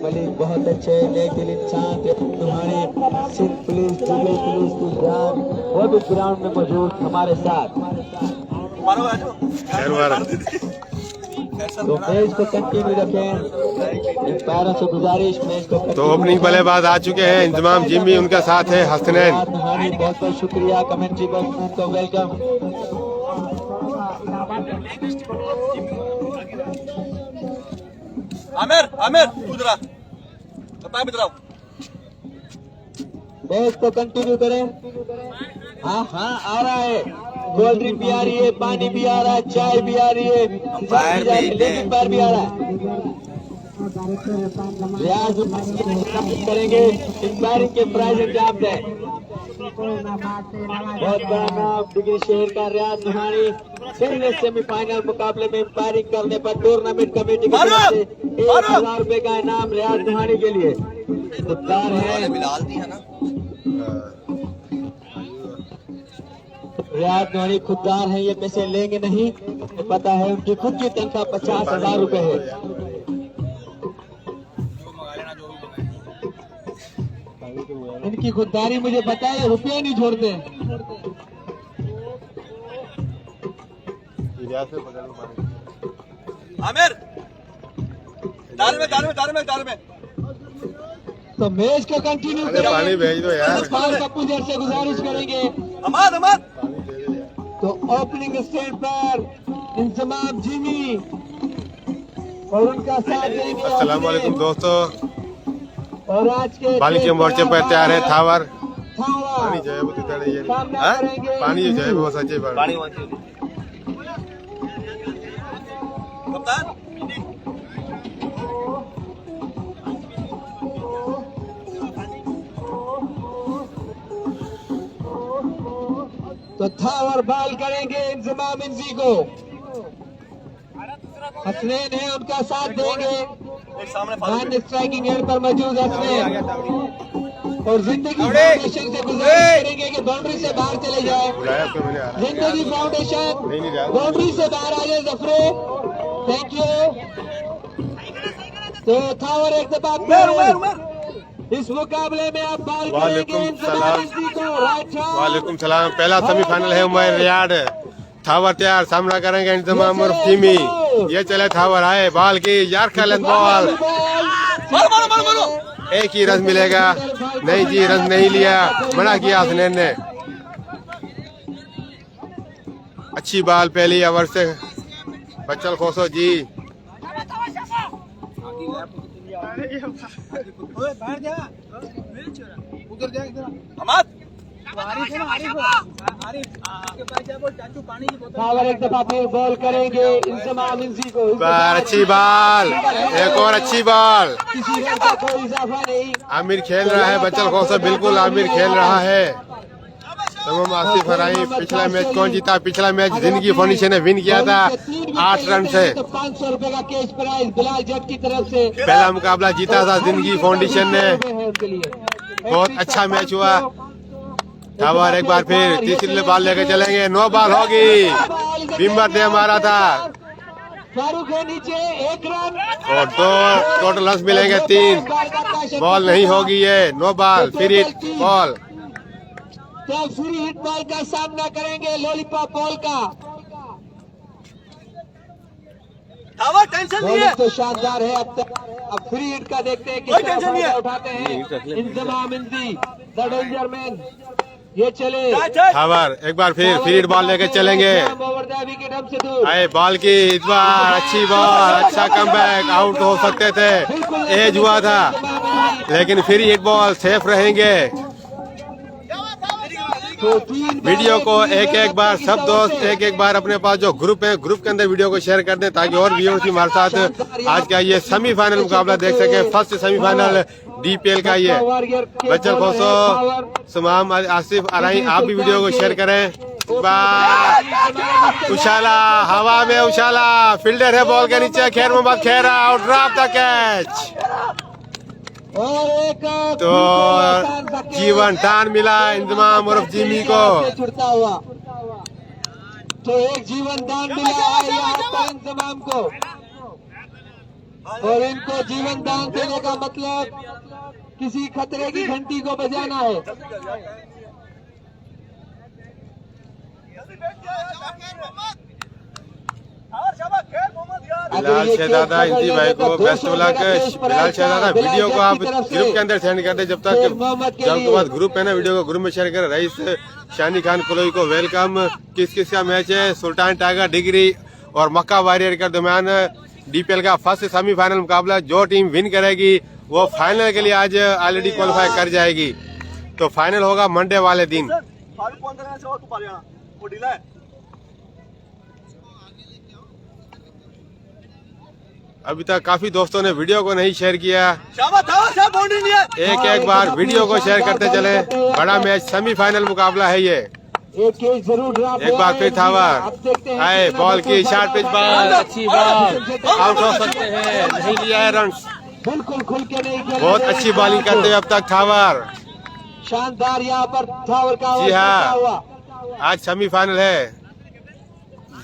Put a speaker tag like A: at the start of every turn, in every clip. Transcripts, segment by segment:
A: मलिक बहुत अच्छे नेक दिल इंसान थे। तुम्हारे सिंध पुलिस, दिल्ली पुलिस की जान वो भी ग्राउंड में मौजूद हमारे साथ। तो मैच को कंटिन्यू रखें, पैरों से गुजारिश मैच को।
B: तो ओपनिंग बल्लेबाज आ चुके हैं, इंतमाम जिम्मी उनके साथ है हसनैन।
A: बहुत बहुत शुक्रिया कमेंट्री बॉक्स को वेलकम।
C: आमिर आमिर उधरा बताओ बताओ
A: मैच को कंटिन्यू करें। हाँ हाँ आ रहा है, कोल्ड ड्रिंक भी आ रही है, पानी भी आ रहा है, चाय भी आ रही है, लेकिन पैर भी आ रहा है। रियाज करेंगे इंस्पायरिंग के प्राइज एग्जाम है। बहुत बड़ा नाम डिग्री शहर का रियाज नुहानी पहले सेमीफाइनल मुकाबले में इंस्पायरिंग करने पर टूर्नामेंट कमेटी की तरफ से 1000 रुपए का इनाम रियाज नुहानी के लिए खुददार है। रियाज नुहानी खुददार है, ये पैसे लेंगे नहीं, पता है उनकी खुद की तनख्वाह 50,000 रुपए है। इनकी खुददारी मुझे पता है, रुपये नहीं छोड़ते।
C: आमिर दार में
A: तो मैच को कंटिन्यू करें।
B: पानी भेज दो यार।
A: कप्पू से गुजारिश करेंगे।
C: अमाद
A: तो ओपनिंग स्टैंड पर इंतमाम जिमी और उनका साथ देंगे।
B: अस्सलाम वालेकुम दोस्तों,
A: और आज के
B: बाली के मोर्चे पर तैयार है थावर।
A: पानी
B: जो है वो पानी जो है वो सच्चे पानी।
C: कप्तान
A: तो थावर बॉल करेंगे इंतमाम इंजी को। हसनैन है, उनका साथ देंगे।
C: एक सामने
A: स्ट्राइकिंग एंड पर मौजूद हसनैन और जिंदगी फाउंडेशन से गुजारिश करेंगे कि बाउंड्री से बाहर चले जाए। जिंदगी फाउंडेशन बाउंड्री से बाहर आ जाए जफरे, थैंक यू। तो थावर एक दफा इस मुकाबले में आप बॉल करेंगे इंतमाम इंजी को।
B: वालेकुम सलाम। पहला सेमीफाइनल है उमर रियाड। थावर तैयार, सामना करेंगे इंतमाम और जिमी। ये चले थावर आए, बॉल की यार खेलन बॉल। एक ही रन मिलेगा, नहीं जी रन नहीं लिया, मना किया हसनैन ने। अच्छी बॉल पहली ओवर से बच्चल खोसो जी।
A: थावर एक दफा फिर बॉल करेंगे इंतमाम इंजी को।
B: अच्छी बॉल, एक और अच्छी बॉल।
A: किसी रन का कोई इजाफा नहीं।
B: आमिर खेल रहा है, बच्चल खोसो बिल्कुल आमिर खेल रहा है। तमाम आसिफ हराई। पिछला मैच कौन जीता? पिछला मैच जिंदगी फाउंडेशन ने विन किया था 8 रन से।
A: 500 रुपए का कैश प्राइज बिलाल जट की तरफ से।
B: पहला मुकाबला जीता था जिंदगी फाउंडेशन ने, बहुत अच्छा मैच हुआ। थावर एक बार फिर तीसरी बॉल लेकर चलेंगे, 9 बॉल होगी। बिम्बर ने मारा था
A: फारूक है नीचे, 1 रन
B: और 2 टोटल रन मिलेंगे, 3 बॉल नहीं होगी ये, 9 बॉल फिर बॉल।
A: तो फ्री हिट बॉल का सामना करेंगे लॉलीपॉप बॉल का।
C: थावर टेंशन नहीं है,
A: तो शानदार है। अब फ्री हिट का देखते हैं किस तरह फायदा उठाते हैं इंतमाम इंजी द डेंजर मैन। ये चले
B: थावर एक बार फिर फ्री हिट बॉल लेकर चलेंगे। आए बॉल की इस बार अच्छी बॉल, अच्छा कमबैक, आउट हो सकते थे, एज हुआ था, लेकिन फ्री हिट बॉल सेफ रहेंगे। वीडियो को एक बार सब दोस्त एक बार अपने पास जो ग्रुप है, ग्रुप के अंदर वीडियो को शेयर कर दें ताकि और व्यूअर्स भी हमारे साथ आज का ये सेमीफाइनल मुकाबला देख सके। फर्स्ट सेमीफाइनल डीपीएल का ये बच्चल खोसो, सुमाम आसिफ अराई, आप भी वीडियो को शेयर करें। उछाला हवा में, उछाला फील्डर है बॉल के नीचे, खैर मोहम्मद खेरा आउट ड्रॉप द कैच। तो जीवन दान मिला इंतमाम उर्फ जिमी को।
A: तो एक जीवन दान मिला है यहाँ पर इंतमाम को। और इनको जीवन दान देने का मतलब किसी खतरे की घंटी को बजाना है।
B: बिलाल शहजादा इंजी भाई को best of luck. Bilal Shahzada video को आप ग्रुप के अंदर सेंड कर दे, जब तक जब के बाद ग्रुप है ना, वीडियो को ग्रुप में शेयर कर। रईस शानी खान कुलोई को वेलकम। किस किस का मैच है? सुल्तान टाइगर डिग्री और मक्का वॉरियर के दरमियान डीपीएल का फर्स्ट सेमीफाइनल मुकाबला। जो टीम विन करेगी वो फाइनल के लिए आज ऑलरेडी क्वालिफाई कर जाएगी। तो फाइनल होगा मंडे वाले दिन। अभी तक काफी दोस्तों ने वीडियो को नहीं शेयर किया। एक बार वीडियो को शेयर करते चले। बड़ा मैच सेमीफाइनल मुकाबला है ये। एक बार फिर थावर आए, बॉल की शॉर्ट पिच बॉल, अच्छी बॉल, आउट हो सकते हैं, नहीं लिया है रन।
A: बिल्कुल खुल के नहीं खेले।
B: बहुत अच्छी बॉलिंग करते हुए अब तक थावर।
A: शानदार यहाँ पर थावर का
B: जी हाँ, आज सेमीफाइनल है।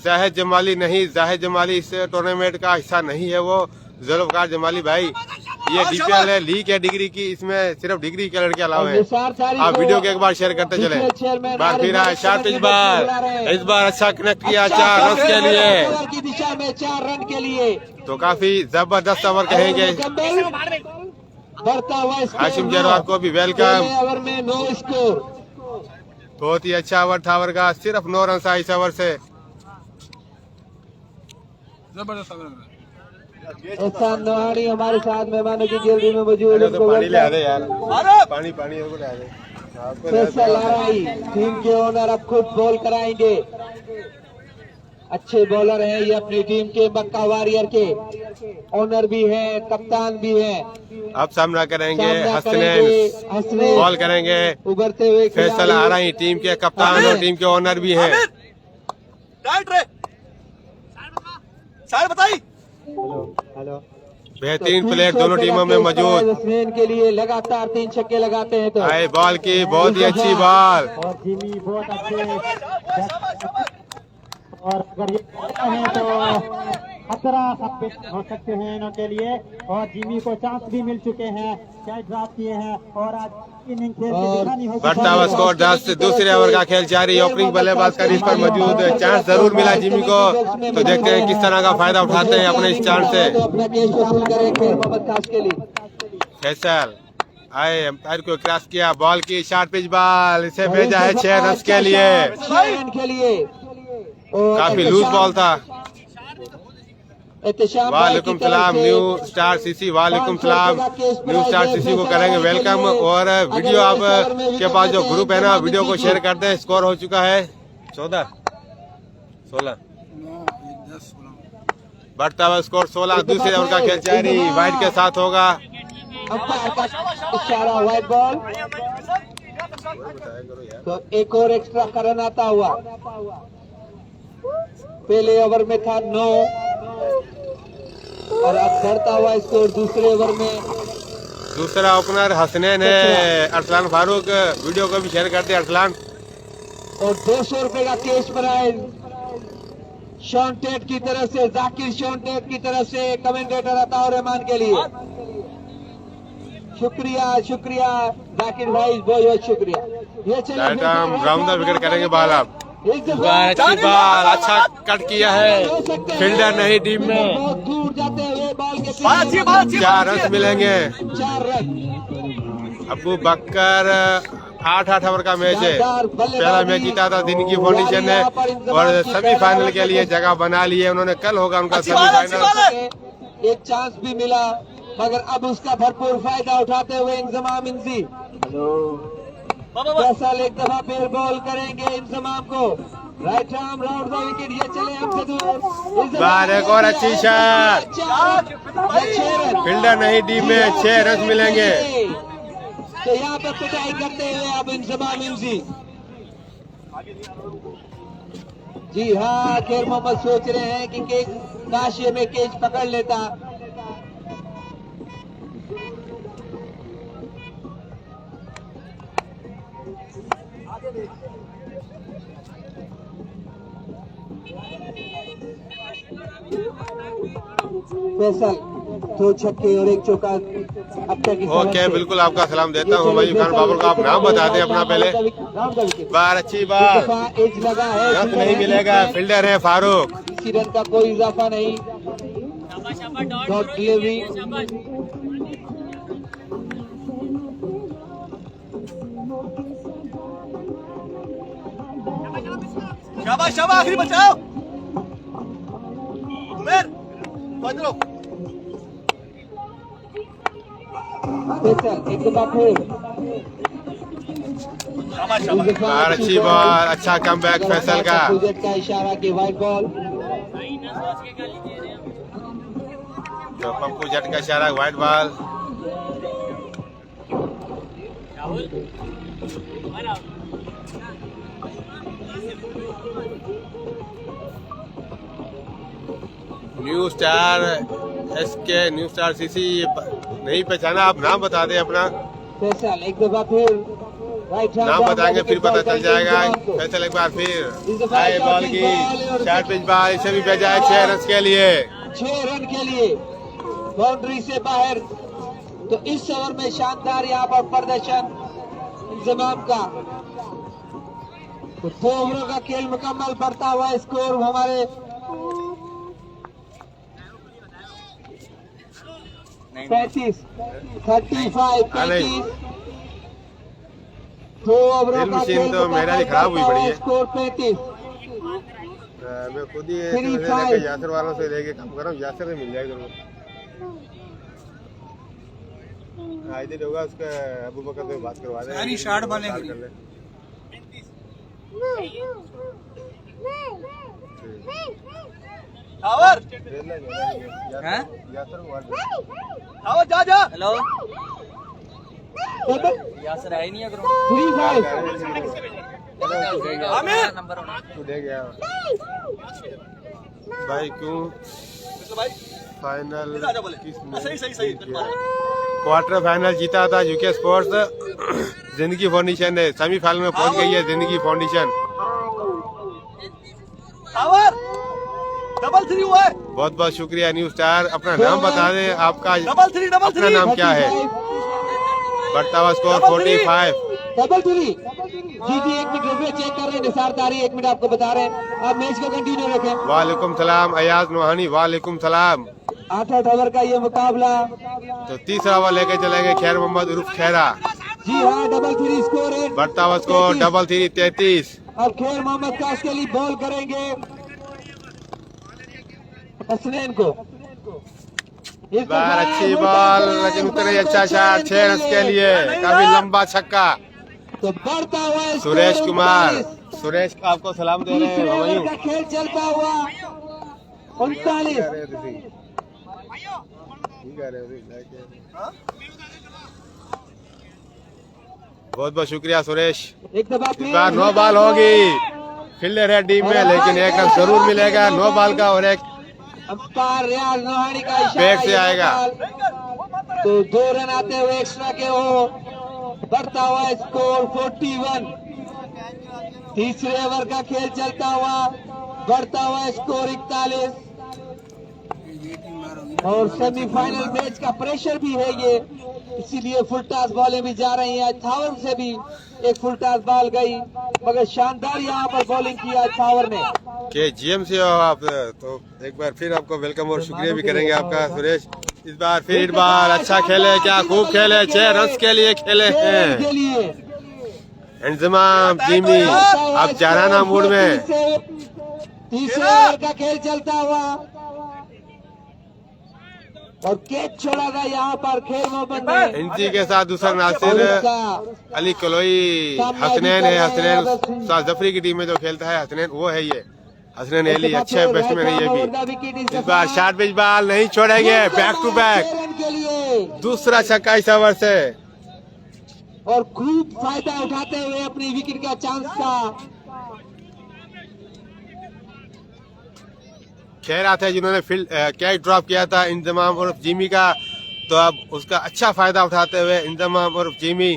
B: जाहिद जमाली नहीं, जाहिद जमाली इस टूर्नामेंट का हिस्सा नहीं है। वो जुल्फकार जमाली भाई, ये डीपीएल है, लीग है डिग्री की, इसमें सिर्फ डिग्री के लड़के अलावा है। आप वीडियो को एक बार शेयर करते चले। बार फिर शॉर्ट पिच बॉल, इस बार अच्छा कनेक्ट किया 4 रन के लिए,
A: की दिशा में 4 रन के लिए।
B: तो काफी जबरदस्त ओवर कहेंगे।
A: बढ़ता हुआ
B: हाशिम जरवार को भी वेलकम।
A: ओवर में 9 स्कोर।
B: बहुत ही अच्छा ओवर था ओवर का, सिर्फ 9 रन था इस ओवर से।
A: एहसान नवानी हमारे साथ मेहमानों की गैलरी में मौजूद।
B: पानी ले आ दे यार, पानी पानी ले आ दे।
A: फैसल लड़ाई टीम के ओनर अब खुद बॉल कराएंगे। अच्छे बॉलर हैं ये अपनी टीम के, मक्का वॉरियर के ओनर भी हैं, कप्तान भी हैं।
B: अब सामना करेंगे हसनैन, बॉल करेंगे
A: उभरते हुए
B: फैसल आ रही टीम के कप्तान और टीम के ओनर भी हैं।
A: हेलो
B: बेहतरीन प्लेयर दोनों टीमों में मौजूद।
A: हसनैन के लिए लगातार 3 छक्के लगाते हैं। तो
B: आए बॉल की बहुत ही अच्छी बॉल,
A: और जिमी बहुत अच्छे। और अगर ये हैं तो खतरा साबित हो सकते हैं इनों के लिए। और जिमी को चांस भी मिल चुके हैं, चाहे ड्रॉप किए हैं और आज इनिंग खेल के दिखानी हो।
B: बढ़ता हुआ स्कोर 10 से दूसरे ओवर का खेल जारी। ओपनिंग बल्लेबाज का इस पर मौजूद, चांस जरूर मिला जिमी को, तो देखते हैं किस तरह का फायदा उठाते हैं अपने इस चांस से।
A: अपना केस वसूल करें खेल मोहम्मद खास के लिए।
B: फैसल आए, अंपायर को क्रॉस किया, बॉल की शॉर्ट पिच बॉल, इसे भेजा है 6 रन के लिए। काफी लूज बॉल था। वालेकुम सलाम न्यू स्टार सीसी, वालेकुम सलाम न्यू स्टार सीसी को करेंगे वेलकम। और वीडियो आप के पास जो ग्रुप है ना, वीडियो को शेयर कर दें। स्कोर हो चुका है 14-16, बढ़ता हुआ स्कोर 16। दूसरे ओवर का खेल जारी, वाइड के साथ होगा।
A: इशारा वाइड बॉल, तो एक और एक्स्ट्रा का रन आता हुआ। पहले ओवर में था 9 और अब बढ़ता हुआ स्कोर दूसरे ओवर में।
B: दूसरा ओपनर हसनैन है, अरसलान फारूक, वीडियो को भी शेयर करते अरसलान।
A: और 200 रुपए का केस बनाए शॉन टेट की तरफ से, जाकिर शॉन टेट की तरफ से कमेंटेटर अताउर रहमान के लिए। शुक्रिया शुक्रिया जाकिर भाई, बहुत बहुत शुक्रिया। ये चलिए
B: ग्राउंड विकेट करेंगे बॉल। आप अच्छी बॉल, अच्छा कट किया है, फील्डर नहीं टीम में।
A: बहुत दूर जाते हुए बॉल के
B: 4 रन मिलेंगे।
A: 4 रन।
B: अबू बकर 8 ओवर का मैच है। पहला मैच जीता था दिन की फाउंडेशन ने और सेमीफाइनल के लिए जगह बना ली है उन्होंने। कल होगा उनका सेमीफाइनल।
A: एक चांस भी मिला मगर अब उसका भरपूर फायदा उठाते हुए इंजमाम इंजी फैसल एक दफा फिर बॉल करेंगे इंजमाम को। Right arm round the wicket, ये चले हमसे दूर।
B: बार एक और अच्छी शॉट, फील्डर नहीं टीम में, 6 रन मिलेंगे।
A: तो यहाँ पर पिटाई करते हुए अब इंजमाम इंजी। जी हाँ, खेर मोहम्मद सोच रहे हैं कि काश ये में केज पकड़ लेता। फैसल दो छक्के और एक चौका अब तक इस
B: ओके, बिल्कुल आपका सलाम देता हूँ हुमायूं खान बाबर को। आप नाम बता दें अपना पहले। बार अच्छी बार,
A: एज लगा है,
B: रन नहीं मिलेगा, फील्डर है फारूक।
A: इसी रन का कोई इजाफा नहीं। डॉट डिलीवरी,
C: शाबाश शाबाश, आखिरी बचाओ उमेर, पंद्रो
A: फैसल एक दफा फिर
C: शाबाश शाबाश।
B: बार अच्छी बॉल, अच्छा कमबैक फैसल का।
A: प्रोजेक्ट का इशारा कि वाइट बॉल।
B: तो पप्पू जट का इशारा white ball. New star SK, new star CC नहीं पहचाना, आप नाम बता दें अपना।
A: फैसल एक दफा फिर राइट हैंड,
B: नाम बताएंगे फिर पता चल जाएगा। फैसल एक बार फिर हाई बॉल की शॉर्ट पिच बॉल, इसे भी भेजा है 6 रन के लिए।
A: 6 रन के लिए बाउंड्री से बाहर। तो इस ओवर में शानदार यहाँ पर प्रदर्शन इंतजाम का। तो 2 ओवरों का खेल मुकम्मल, बढ़ता हुआ स्कोर हमारे 35 35। 2 ओवरों का खेल
B: तो मेरा भी खराब हुई पड़ी है।
A: स्कोर 35।
B: मैं खुद ही यासर वालों से लेके काम कर रहा हूँ, यासर से मिल जाएगा इधर होगा उसका। अबू बकर से बात करवा दे,
C: शार्ट बॉलिंग टावर टावर जा जा। हेलो यासर है नहीं, अगर
A: 3-5
C: आमिर
B: तू दे गया भाई। क्यों
C: भाई
B: फाइनल
C: सही सही सही।
B: क्वार्टर फाइनल जीता था यूके स्पोर्ट्स जिंदगी फाउंडेशन ने। सेमीफाइनल में पहुंच गई है जिंदगी फाउंडेशन।
C: टावर डबल 3 हुआ है।
B: बहुत बहुत शुक्रिया न्यू स्टार। अपना नाम बता दें आपका,
C: डबल 3
B: अपना नाम क्या है? बढ़ता हुआ स्कोर 45।
A: डबल 3। जी 1 मिनट रुपये चेक कर रहे हैं, निसार तारी 1 मिनट आपको बता रहे हैं। आप मैच को कंटिन्यू रखें।
B: वालेकुम सलाम अयाज नोहानी, वालेकुम सलाम।
A: 8 ओवर का ये मुकाबला।
B: तो तीसरा ओवर लेके चलेंगे खैर मोहम्मद उर्फ खैरा।
A: जी हाँ, डबल 3 स्कोर है।
B: बढ़ता हुआ स्कोर डबल 3 33।
A: अब खैर मोहम्मद काश के लिए बॉल करेंगे हसनैन को। इस
B: बार
A: दफा
B: अच्छी बॉल, लेकिन उतने अच्छा शॉट 6 रन के लिए। काफी लंबा छक्का।
A: तो बढ़ता हुआ स्कोर
B: सुरेश कुमार,
A: 39।
B: सुरेश आपको सलाम दे रहे हैं
A: तीसरे ओवर
B: हुमायूं।
A: का खेल चलता हुआ 39।
B: बहुत बहुत शुक्रिया सुरेश।
A: एक दफा
B: इस बार 9 बॉल होगी। फील्डर है टीम में, लेकिन एक रन जरूर मिलेगा 9 बॉल का। और एक
A: अंपायर रियाज नोहानी का इशारा
B: बैक से आएगा।
A: तो 2 रन आते हुए एक्स्ट्रा के हो। बढ़ता हुआ स्कोर 41। तीसरे ओवर का खेल चलता हुआ, बढ़ता हुआ स्कोर 41। और सेमीफाइनल मैच का प्रेशर भी है ये, इसीलिए फुल टॉस बॉलें भी जा रही हैं। थावर से भी एक फुल टॉस बॉल गई, मगर शानदार यहाँ पर बॉलिंग की आज थावर ने।
B: के जीएम से हो आप, तो एक बार फिर आपको वेलकम और शुक्रिया भी करेंगे आपका सुरेश। इस बार फिर हिट बॉल, अच्छा खेले, क्या खूब खेले, 6 रन के लिए खेले हैं। इंतजाम जिमी अब जाराना मूड में।
A: तीसरे ओवर का खेल चलता हुआ और कैच छोड़ा था यहाँ पर खेल मोहम्मद ने।
B: इनसी के साथ दूसरा नासिर अली कलोई, हसनैन है। हसनैन जफरी की टीम में जो खेलता है हसनैन, वो है ये हसनैन अली। अच्छे बैट्समैन है ये भी। इस बार शॉर्ट पिच बॉल नहीं छोड़ेंगे, बैक टू बैक दूसरा छक्का इस ओवर से।
A: और खूब फायदा उठाते हुए अपनी विकेट का चांस का।
B: खेरा थे जिन्होंने फील्ड कैच ड्रॉप किया था इंतजाम और जिमी का, तो अब उसका अच्छा फायदा उठाते हुए इंतजाम और जिमी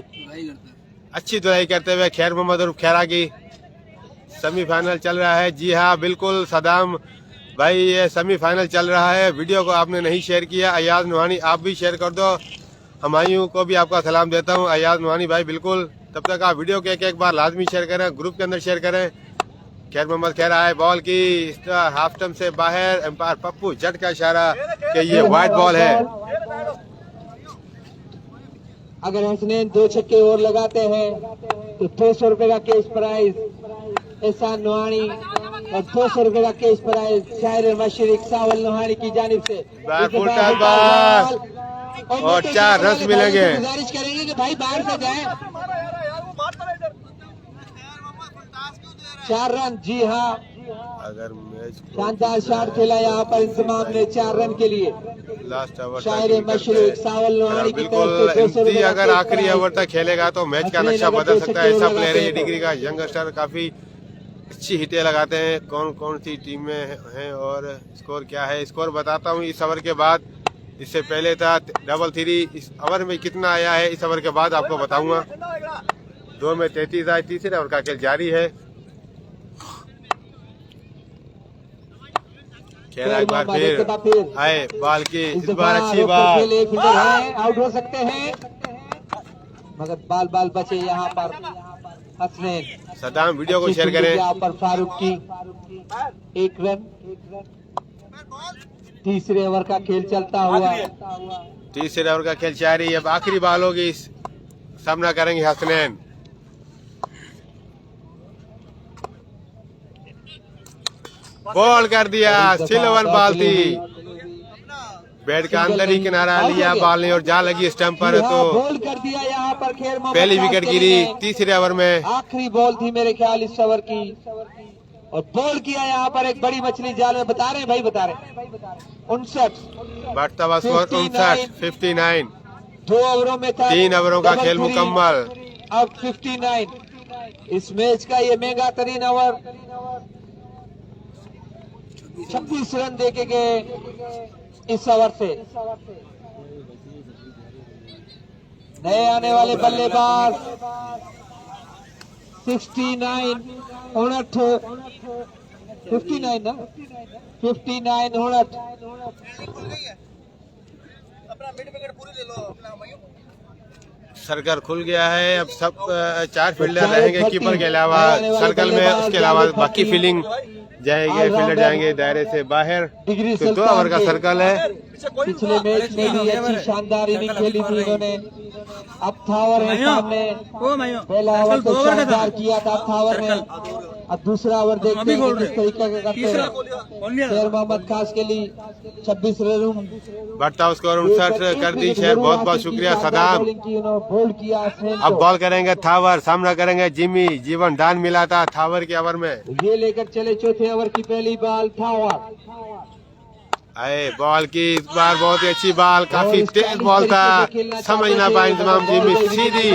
B: अच्छी धुलाई करते हुए खैर मोहम्मद और खैरा की। सेमीफाइनल चल रहा है। जी हाँ बिल्कुल, सदाम भाई ये सेमीफाइनल चल रहा है, वीडियो को आपने नहीं शेयर किया, अयाज नुहानी आप भी शेयर कर दो। हमायूं को भी आपका सलाम देता हूँ। अयाज नुहानी भाई बिल्कुल, तब तक आप वीडियो के एक बार लाजमी शेयर करें, ग्रुप के अंदर शेयर करें। खैर मोहम्मद खैर आए बॉल की हाफ स्टंप से बाहर, एम्पायर पप्पू जट का इशारा कि ये वाइड बॉल है।
A: अगर हसनैन 2 छक्के और लगाते हैं तो 200 रुपए का कैश प्राइज एहसान नुहानी और 200 रुपए का कैश प्राइज शायर मशरिक सावल नुहानी की जानिब से।
B: और 4 रन मिलेंगे।
A: गुजारिश करेंगे कि भाई बाहर से जाए। 4 रन, जी हाँ,
B: अगर मैच
A: शानदार शॉट खेला यहाँ पर इंतजाम ने 4 रन के लिए।
B: लास्ट ओवर
A: शायर मशरूक सावल नुहानी की
B: बिल्कुल
A: तरफ से 200 रुपए का
B: अगर आखिरी ओवर तक खेलेगा तो मैच का नक्शा बदल सकता है। ऐसा प्लेयर है ये डिग्री का यंगस्टर, काफी अच्छी हिटें लगाते हैं। कौन कौन सी टीम में हैं और स्कोर क्या है, स्कोर बताता हूँ इस ओवर के बाद। इससे पहले था 3-3, इस ओवर में कितना आया है इस ओवर के बाद आपको बताऊंगा। 2 में 33 आए, तीसरे ओवर का खेल जारी है। खेल एक बार फिर आए बॉल की, इस बार अच्छी बॉल,
A: आउट हो सकते हैं मगर बाल बचे यहाँ पर हसनैन।
B: सदाम वीडियो को शेयर करें।
A: यहाँ पर फारूक की 1 रन। तीसरे ओवर का खेल चलता हुआ,
B: तीसरे ओवर का खेल जारी। अब आखिरी बॉल होगी, सामना करेंगे हसनैन। बॉल कर दिया, सिल्वर बॉल थी, बैट का अंदर ही किनारा लिया बॉल ने और जा लगी स्टंप पर, तो
A: बॉल कर दिया यहाँ पर। खेर
B: पहली विकेट गिरी तीसरे ओवर में।
A: आखिरी बॉल थी मेरे ख्याल इस ओवर की और बॉल किया यहाँ पर एक बड़ी मछली जाल में। बता रहे हैं भाई, बता रहे 59
B: बढ़ता हुआ स्कोर 59।
A: 2 ओवरों में था,
B: 3 ओवरों का खेल मुकम्मल।
A: अब 59 इस मैच का ये महंगा तरीन ओवर। 26 रन देके गए इस ओवर से। नए आने वाले बल्लेबाज 69 ना 59 होनट।
B: सर्कल खुल गया है, अब सब 4 फील्डर रहेंगे कीपर के अलावा सर्कल में। उसके अलावा बाकी फील्डिंग जाएंगे, फील्डर जाएंगे दायरे से बाहर। तो 2 ओवर का सर्कल है।
A: पिछले मैच में भी अच्छी शानदार इनिंग खेली थी इन्होंने। अब थावर है सामने, पहला ओवर तो शानदार किया था थावर ने। अब दूसरा ओवर देखते हैं किस तरीके का करते हैं। शेर मोहम्मद खास के लिए 26 रन।
B: बढ़ता स्कोर 59 कर दी शेर, बहुत बहुत शुक्रिया सदाम।
A: बोल्ड किया।
B: अब बॉल करेंगे थावर, सामना करेंगे जिमी। जीवन दान मिला था थावर के ओवर में।
A: ये लेकर चले चौथे ओवर की पहली बॉल थावर।
B: आए बॉल की इस बार बहुत ही अच्छी बॉल, काफी तेज बॉल था, समझ ना पाए इंतजाम। जिमी सीधी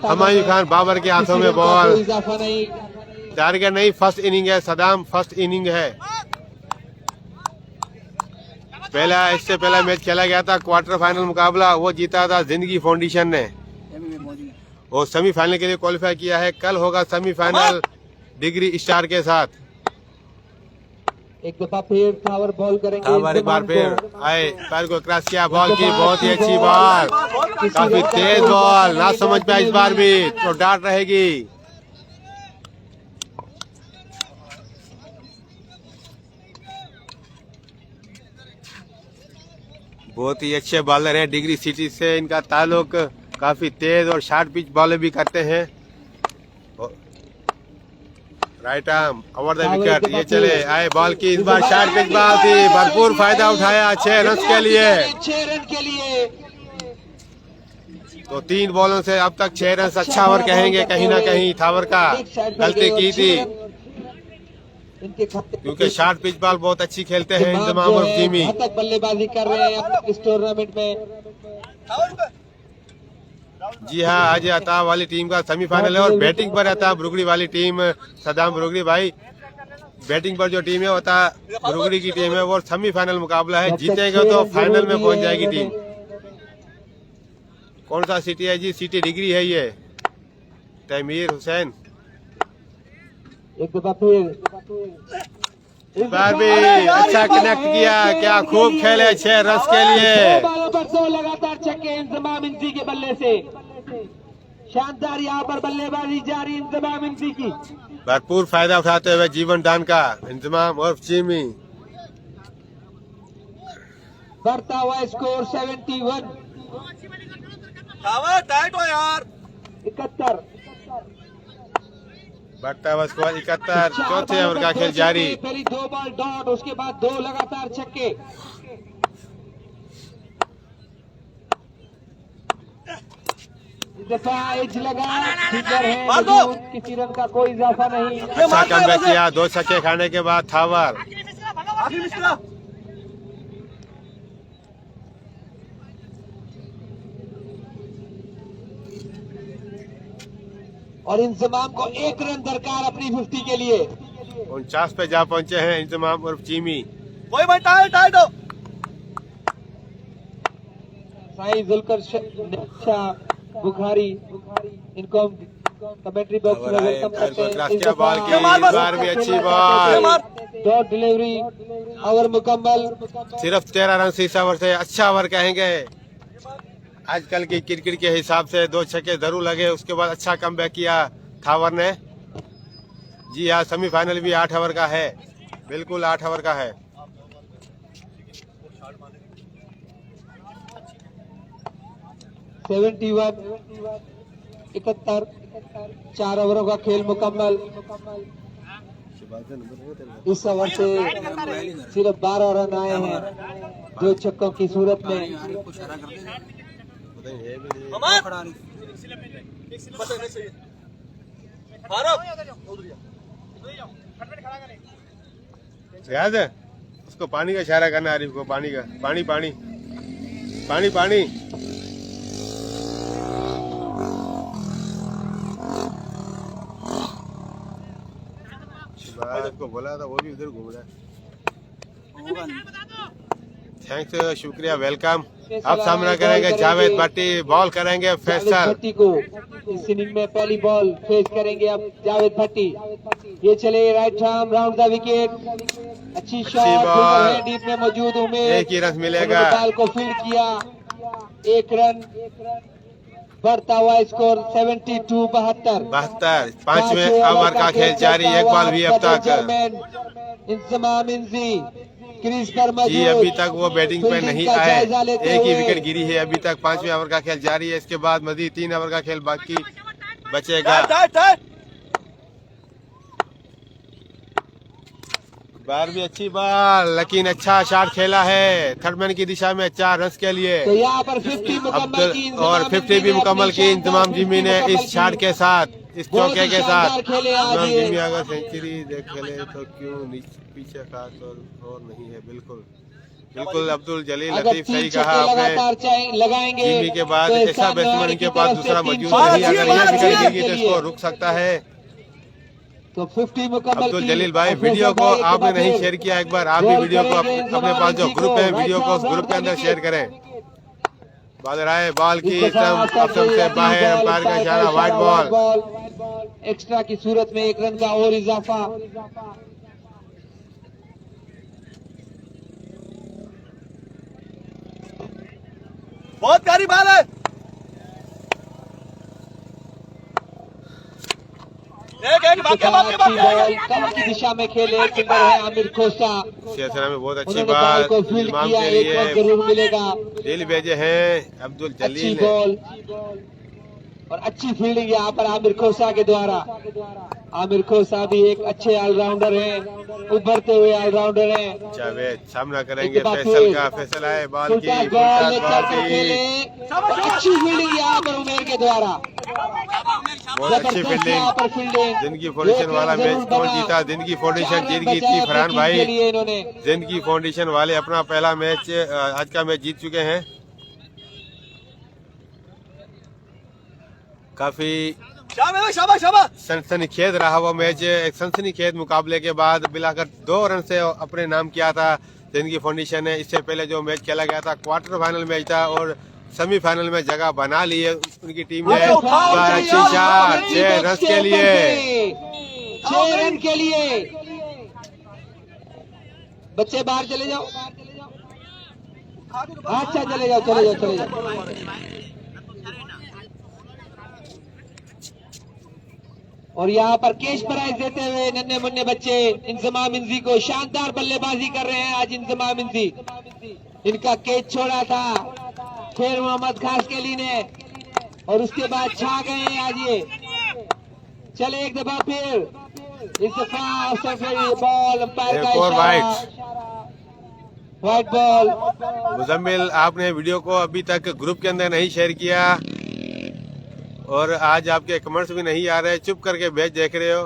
B: हमायूं खान बाबर के हाथों में बॉल। टारगेट नहीं, फर्स्ट इनिंग है सदाम, फर्स्ट इनिंग है। इससे पहला मैच खेला गया था क्वार्टर फाइनल मुकाबला, वो जीता था जिंदगी फाउंडेशन ने और सेमीफाइनल के लिए क्वालिफाई किया है। कल होगा सेमीफाइनल डिग्री स्टार के साथ।
A: एक दफा फिर थावर बॉल करेंगे।
B: थावर एक बार फिर आए, पैर को क्रॉस किया, बॉल की बहुत ही अच्छी बॉल, काफी तेज बॉल, ना समझ पाया इस बार भी तो डांट रहेगी। बहुत ही अच्छे बॉलर हैं डिग्री सिटी से, इनका ताल्लुक काफी तेज और शार्ट पिच बॉलर भी करते हैं। Right arm over the wicket, ये चले आए बॉल की इस बार शार्ट पिच बॉल थी, भरपूर फायदा उठाया 6 रन के लिए।
A: 6 रन के लिए
B: तो 3 बॉलों से अब तक 6 रन, अच्छा ओवर कहेंगे कहीं ना कहीं थावर का गलती की थी, क्योंकि शार्ट पिच बॉल बहुत अच्छी खेलते हैं इंतजाम और जिमी।
A: बल्लेबाजी कर रहे हैं इस टूर्नामेंट में।
B: जी हाँ, आज अता वाली टीम का सेमीफाइनल है और बैटिंग पर अता बुरुगड़ी वाली टीम। सदाम बुरुगड़ी भाई, बैटिंग पर जो टीम है अता बुरुगड़ी की टीम है, वो सेमीफाइनल मुकाबला है, जीतेगा तो फाइनल में पहुंच जाएगी टीम। कौन सा सिटी है जी? सिटी डिग्री है ये। तैमीर हुसैन
A: एक दफा फिर
B: इस बार भी अच्छा कनेक्ट किया, क्या खूब खेले 6 रन के लिए।
A: 2 बालों पर 2 लगातार छक्के इंतजाम इंजी के बल्ले से। शानदार यहाँ पर बल्लेबाजी जारी इंतजाम इंजी की।
B: भरपूर फायदा उठाते हुए जीवन दान का इंतजाम और चीमी।
A: बढ़ता हुआ स्कोर 71।
C: टाइट हो यार।
A: 71।
B: बढ़ता हुआ स्कोर 71। चौथे ओवर का खेल जारी।
A: पहली 2 बॉल डॉट, उसके बाद 2 लगातार छक्के। दफा एज लगा, फिगर है, लेकिन किसी रन का कोई इजाफा नहीं।
B: अच्छा कमबैक किया 2 छक्के खाने के बाद थावर।
A: और इंतजाम को 1 रन दरकार अपनी 50 के लिए।
B: 49 पे जा पहुंचे हैं इंतजाम और चीमी।
C: वही भाई टाइट हो।
A: साई जुल्कर शाह बुखारी इनको कमेंट्री बॉक्स में वेलकम करते हैं।
B: क्या बॉल की, इस बार भी अच्छी बॉल।
A: डॉट डिलीवरी, ओवर मुकम्मल।
B: सिर्फ 13 रन से इस ओवर से अच्छा ओवर कहेंगे। आजकल की क्रिकेट के हिसाब से 2 छक्के जरूर लगे, उसके बाद अच्छा कमबैक किया थावर ने। जी हाँ, सेमीफाइनल भी 8 ओवर का है, बिल्कुल 8 ओवर का है।
A: $71, 71, 4 ओवरों का खेल मुकम्मल। इस ओवर से सिर्फ 12 रन आए हैं 2 छक्कों की सूरत में।
B: याद है उसको पानी का इशारा करना, आरिफ को पानी का। पानी पानी पानी पानी। आपको बोला था, वो भी उधर घूम रहा है। थैंक्स, शुक्रिया, वेलकम। अब सामना करेंगे जावेद भट्टी, बॉल करेंगे फैसल
A: भट्टी को। इस इनिंग में पहली बॉल फेस करेंगे अब जावेद भट्टी। ये चले right arm round the wicket. अच्छी शॉट है, डीप में मौजूद उमेर।
B: 1 ही रन मिलेगा।
A: बॉल को फील्ड किया, 1 रन। बढ़ता हुआ स्कोर 72, 72।
B: 5वें ओवर का खेल जारी, 1 बॉल भी अब तक।
A: इंतजाम इंजी क्रीज पर मौजूद।
B: जी अभी तक वो बैटिंग पे नहीं आए, 1 ही विकेट गिरी है अभी तक। 5वें ओवर का खेल जारी है, इसके बाद मजीद 3 ओवर का खेल बाकी बचेगा। बार भी अच्छी बॉल, लेकिन अच्छा शॉट खेला है थर्डमैन की दिशा में 4 रन के लिए।
A: तो यहाँ पर 50 मुकम्मल की,
B: और 50 भी मुकम्मल की इंतजाम जिमी ने इस शॉट के साथ, इस चौके के साथ। जिमी अगर सेंचुरी देख खेले तो क्यों पीछे खास और नहीं है। बिल्कुल बिल्कुल अब्दुल जलील लतीफ, सही कहा आपने।
A: लगाएंगे
B: जिमी के बाद ऐसा बैट्समैन इनके पास दूसरा मौजूद नहीं, अगर ये विकेट गिर गई तो इसको रुक सकता है।
A: तो 50 मुकम्मल।
B: अब्दुल जलील भाई, वीडियो को आपने नहीं शेयर किया, एक बार आप भी वीडियो को अपने पास जो ग्रुप है, वीडियो को उस ग्रुप के अंदर शेयर करें। बादल आए, बॉल की एकदम से बाहर, अंपायर का इशारा, वाइड बॉल।
A: एक्स्ट्रा की सूरत में 1 रन का और इजाफा।
C: बहुत प्यारी बॉल है।
A: कम की दिशा में खेले, फिल्डर है आमिर खोसा।
B: सिलसिला में बहुत अच्छी
A: बॉल को
B: बात
A: फील्ड
B: इमाम
A: किया,
B: के
A: 1 रन
B: लिए
A: जरूर मिलेगा।
B: दिल भेजे हैं अब्दुल
A: अच्छी
B: जलील ने।
A: बॉल और अच्छी फील्डिंग यहाँ पर आमिर खोसा के द्वारा। आमिर खोसा भी एक अच्छे ऑलराउंडर हैं, उभरते हुए ऑलराउंडर हैं।
B: जावेद सामना करेंगे फैसल का। फैसल आए, बॉल की
A: अच्छी फील्डिंग यहाँ पर उमेर के द्वारा।
B: बहुत अच्छी फील्डिंग। जिंदगी फाउंडेशन वाला मैच कौन जीता? जिंदगी फाउंडेशन जीत गई थी फरहान भाई। जिंदगी फाउंडेशन वाले अपना पहला मैच, आज का मैच जीत चुके हैं। काफी सनसनीखेज रहा वो मैच। एक सनसनीखेज मुकाबले के बाद मिलाकर 2 रन से अपने नाम किया था जिंदगी फाउंडेशन ने। इससे पहले जो मैच खेला गया था क्वार्टर फाइनल मैच था, और सेमीफाइनल में जगह बना ली है उनकी टीम ने। अच्छी शॉट 6 रन के लिए।
A: 6 रन के लिए बच्चे बाहर चले जाओ। अच्छा चले जाओ चले जाओ चले जाओ। और यहाँ पर कैश प्राइज देते हुए नन्हे मुन्ने बच्चे इंजमाम इंजी को शानदार बल्लेबाजी कर रहे हैं आज इंजमाम इंजी। इनका कैच छोड़ा था फिर मोहम्मद खासकेली ने और उसके बाद छा गए आज ये। चले एक दफा फिर इस दफा बॉल अंपायर का व्हाइट बॉल।
B: मुजम्मिल, आपने वीडियो को अभी तक ग्रुप के अंदर नहीं शेयर किया और आज आपके कमेंट्स भी नहीं आ रहे, चुप करके मैच देख रहे हो।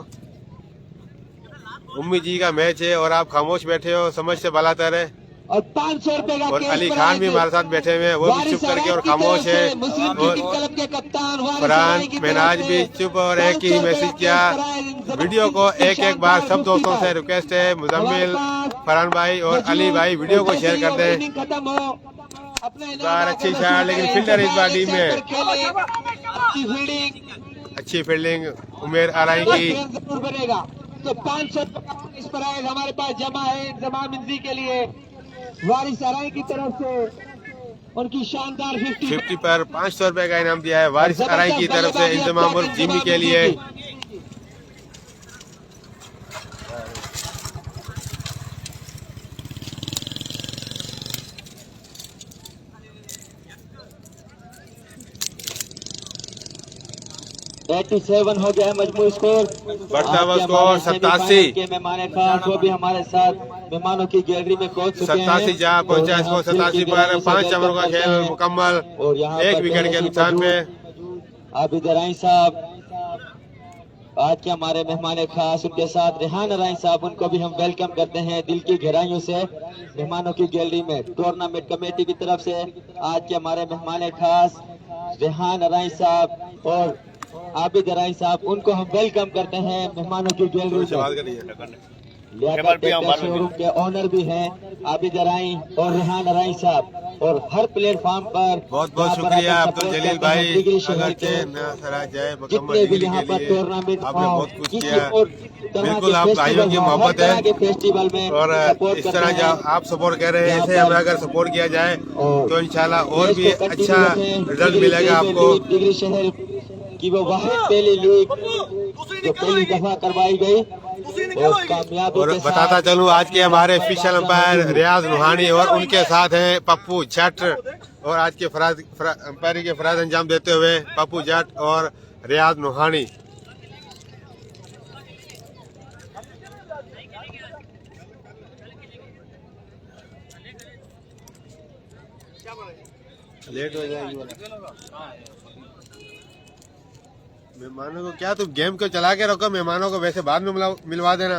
B: उम्मी जी का मैच है और आप खामोश बैठे हो, समझ से बलातर है।
A: और 500 रुपए का
B: और अली खान भी हमारे साथ बैठे हुए हैं, वो भी चुप करके और खामोश है।
A: क्लब के कप्तान
B: फरहान मेनाज भी चुप और एक ही मैसेज किया। वीडियो को एक एक बार सब दोस्तों से रिक्वेस्ट है, मुजम्मिल, फरहान भाई और अली भाई वीडियो को शेयर कर दें।
A: खत्म हो
B: बार अच्छी शॉट, लेकिन फील्डर इस बार टीम में अच्छी फील्डिंग उमेर आराई की।
A: जरूर बनेगा तो 500 इस प्राइज हमारे पास जमा है इंजमाम इंजी के लिए। वारिस अराई की तरफ से उनकी शानदार
B: 50 पर 500 रुपए का इनाम दिया है वारिस अराई की तरफ से इंजमाम और जिमी के लिए।
A: $87 हो गया है मजमूई स्कोर।
B: बढ़ता हुआ स्कोर 87
A: के मेहमान खास वो भी हमारे साथ मेहमानों की गैलरी में पहुंच चुके हैं।
B: 87 जहाँ पहुंचा स्कोर 87 पर 5 ओवरों का खेल मुकम्मल, एक विकेट के नुकसान पे।
A: आबिद राई साहब आज के हमारे मेहमान खास, उनके साथ रेहान राई साहब, उनको भी हम वेलकम करते हैं दिल की गहराइयों से मेहमानों की गैलरी में। टूर्नामेंट कमेटी की तरफ से आज के हमारे मेहमान खास रेहान राई साहब और आबिद राई साहब, उनको हम वेलकम करते हैं मेहमानों की गैलरी में। शोरूम के ऑनर भी हैं आबिद राई और रेहान राई साहब। और हर प्लेटफॉर्म पर
B: बहुत बहुत शुक्रिया अब्दुल जलील भाई, जितने
A: भी यहाँ पर टूर्नामेंट
B: आपने बहुत कुछ किया। बिल्कुल आप भाइयों की मोहब्बत है
A: फेस्टिवल में
B: और इस तरह जब आप सपोर्ट कर रहे हैं, ऐसे हमें अगर सपोर्ट किया जाए तो इंशाल्लाह और भी अच्छा रिजल्ट मिलेगा आपको।
A: डिग्री शहर की वो वाहिद पहली लीग जो पहली दफा करवाई गई
B: और बताता चलूं आज के हमारे ऑफिशियल अंपायर रियाज नुहानी और उनके साथ हैं पप्पू जट। और आज के अंपायरिंग के फराज अंजाम देते हुए पप्पू जट और रियाज नुहानी। लेट हो जाएगी मेहमानों को। क्या तुम गेम को चला के रखो, मेहमानों को वैसे बाद में मिलवा देना।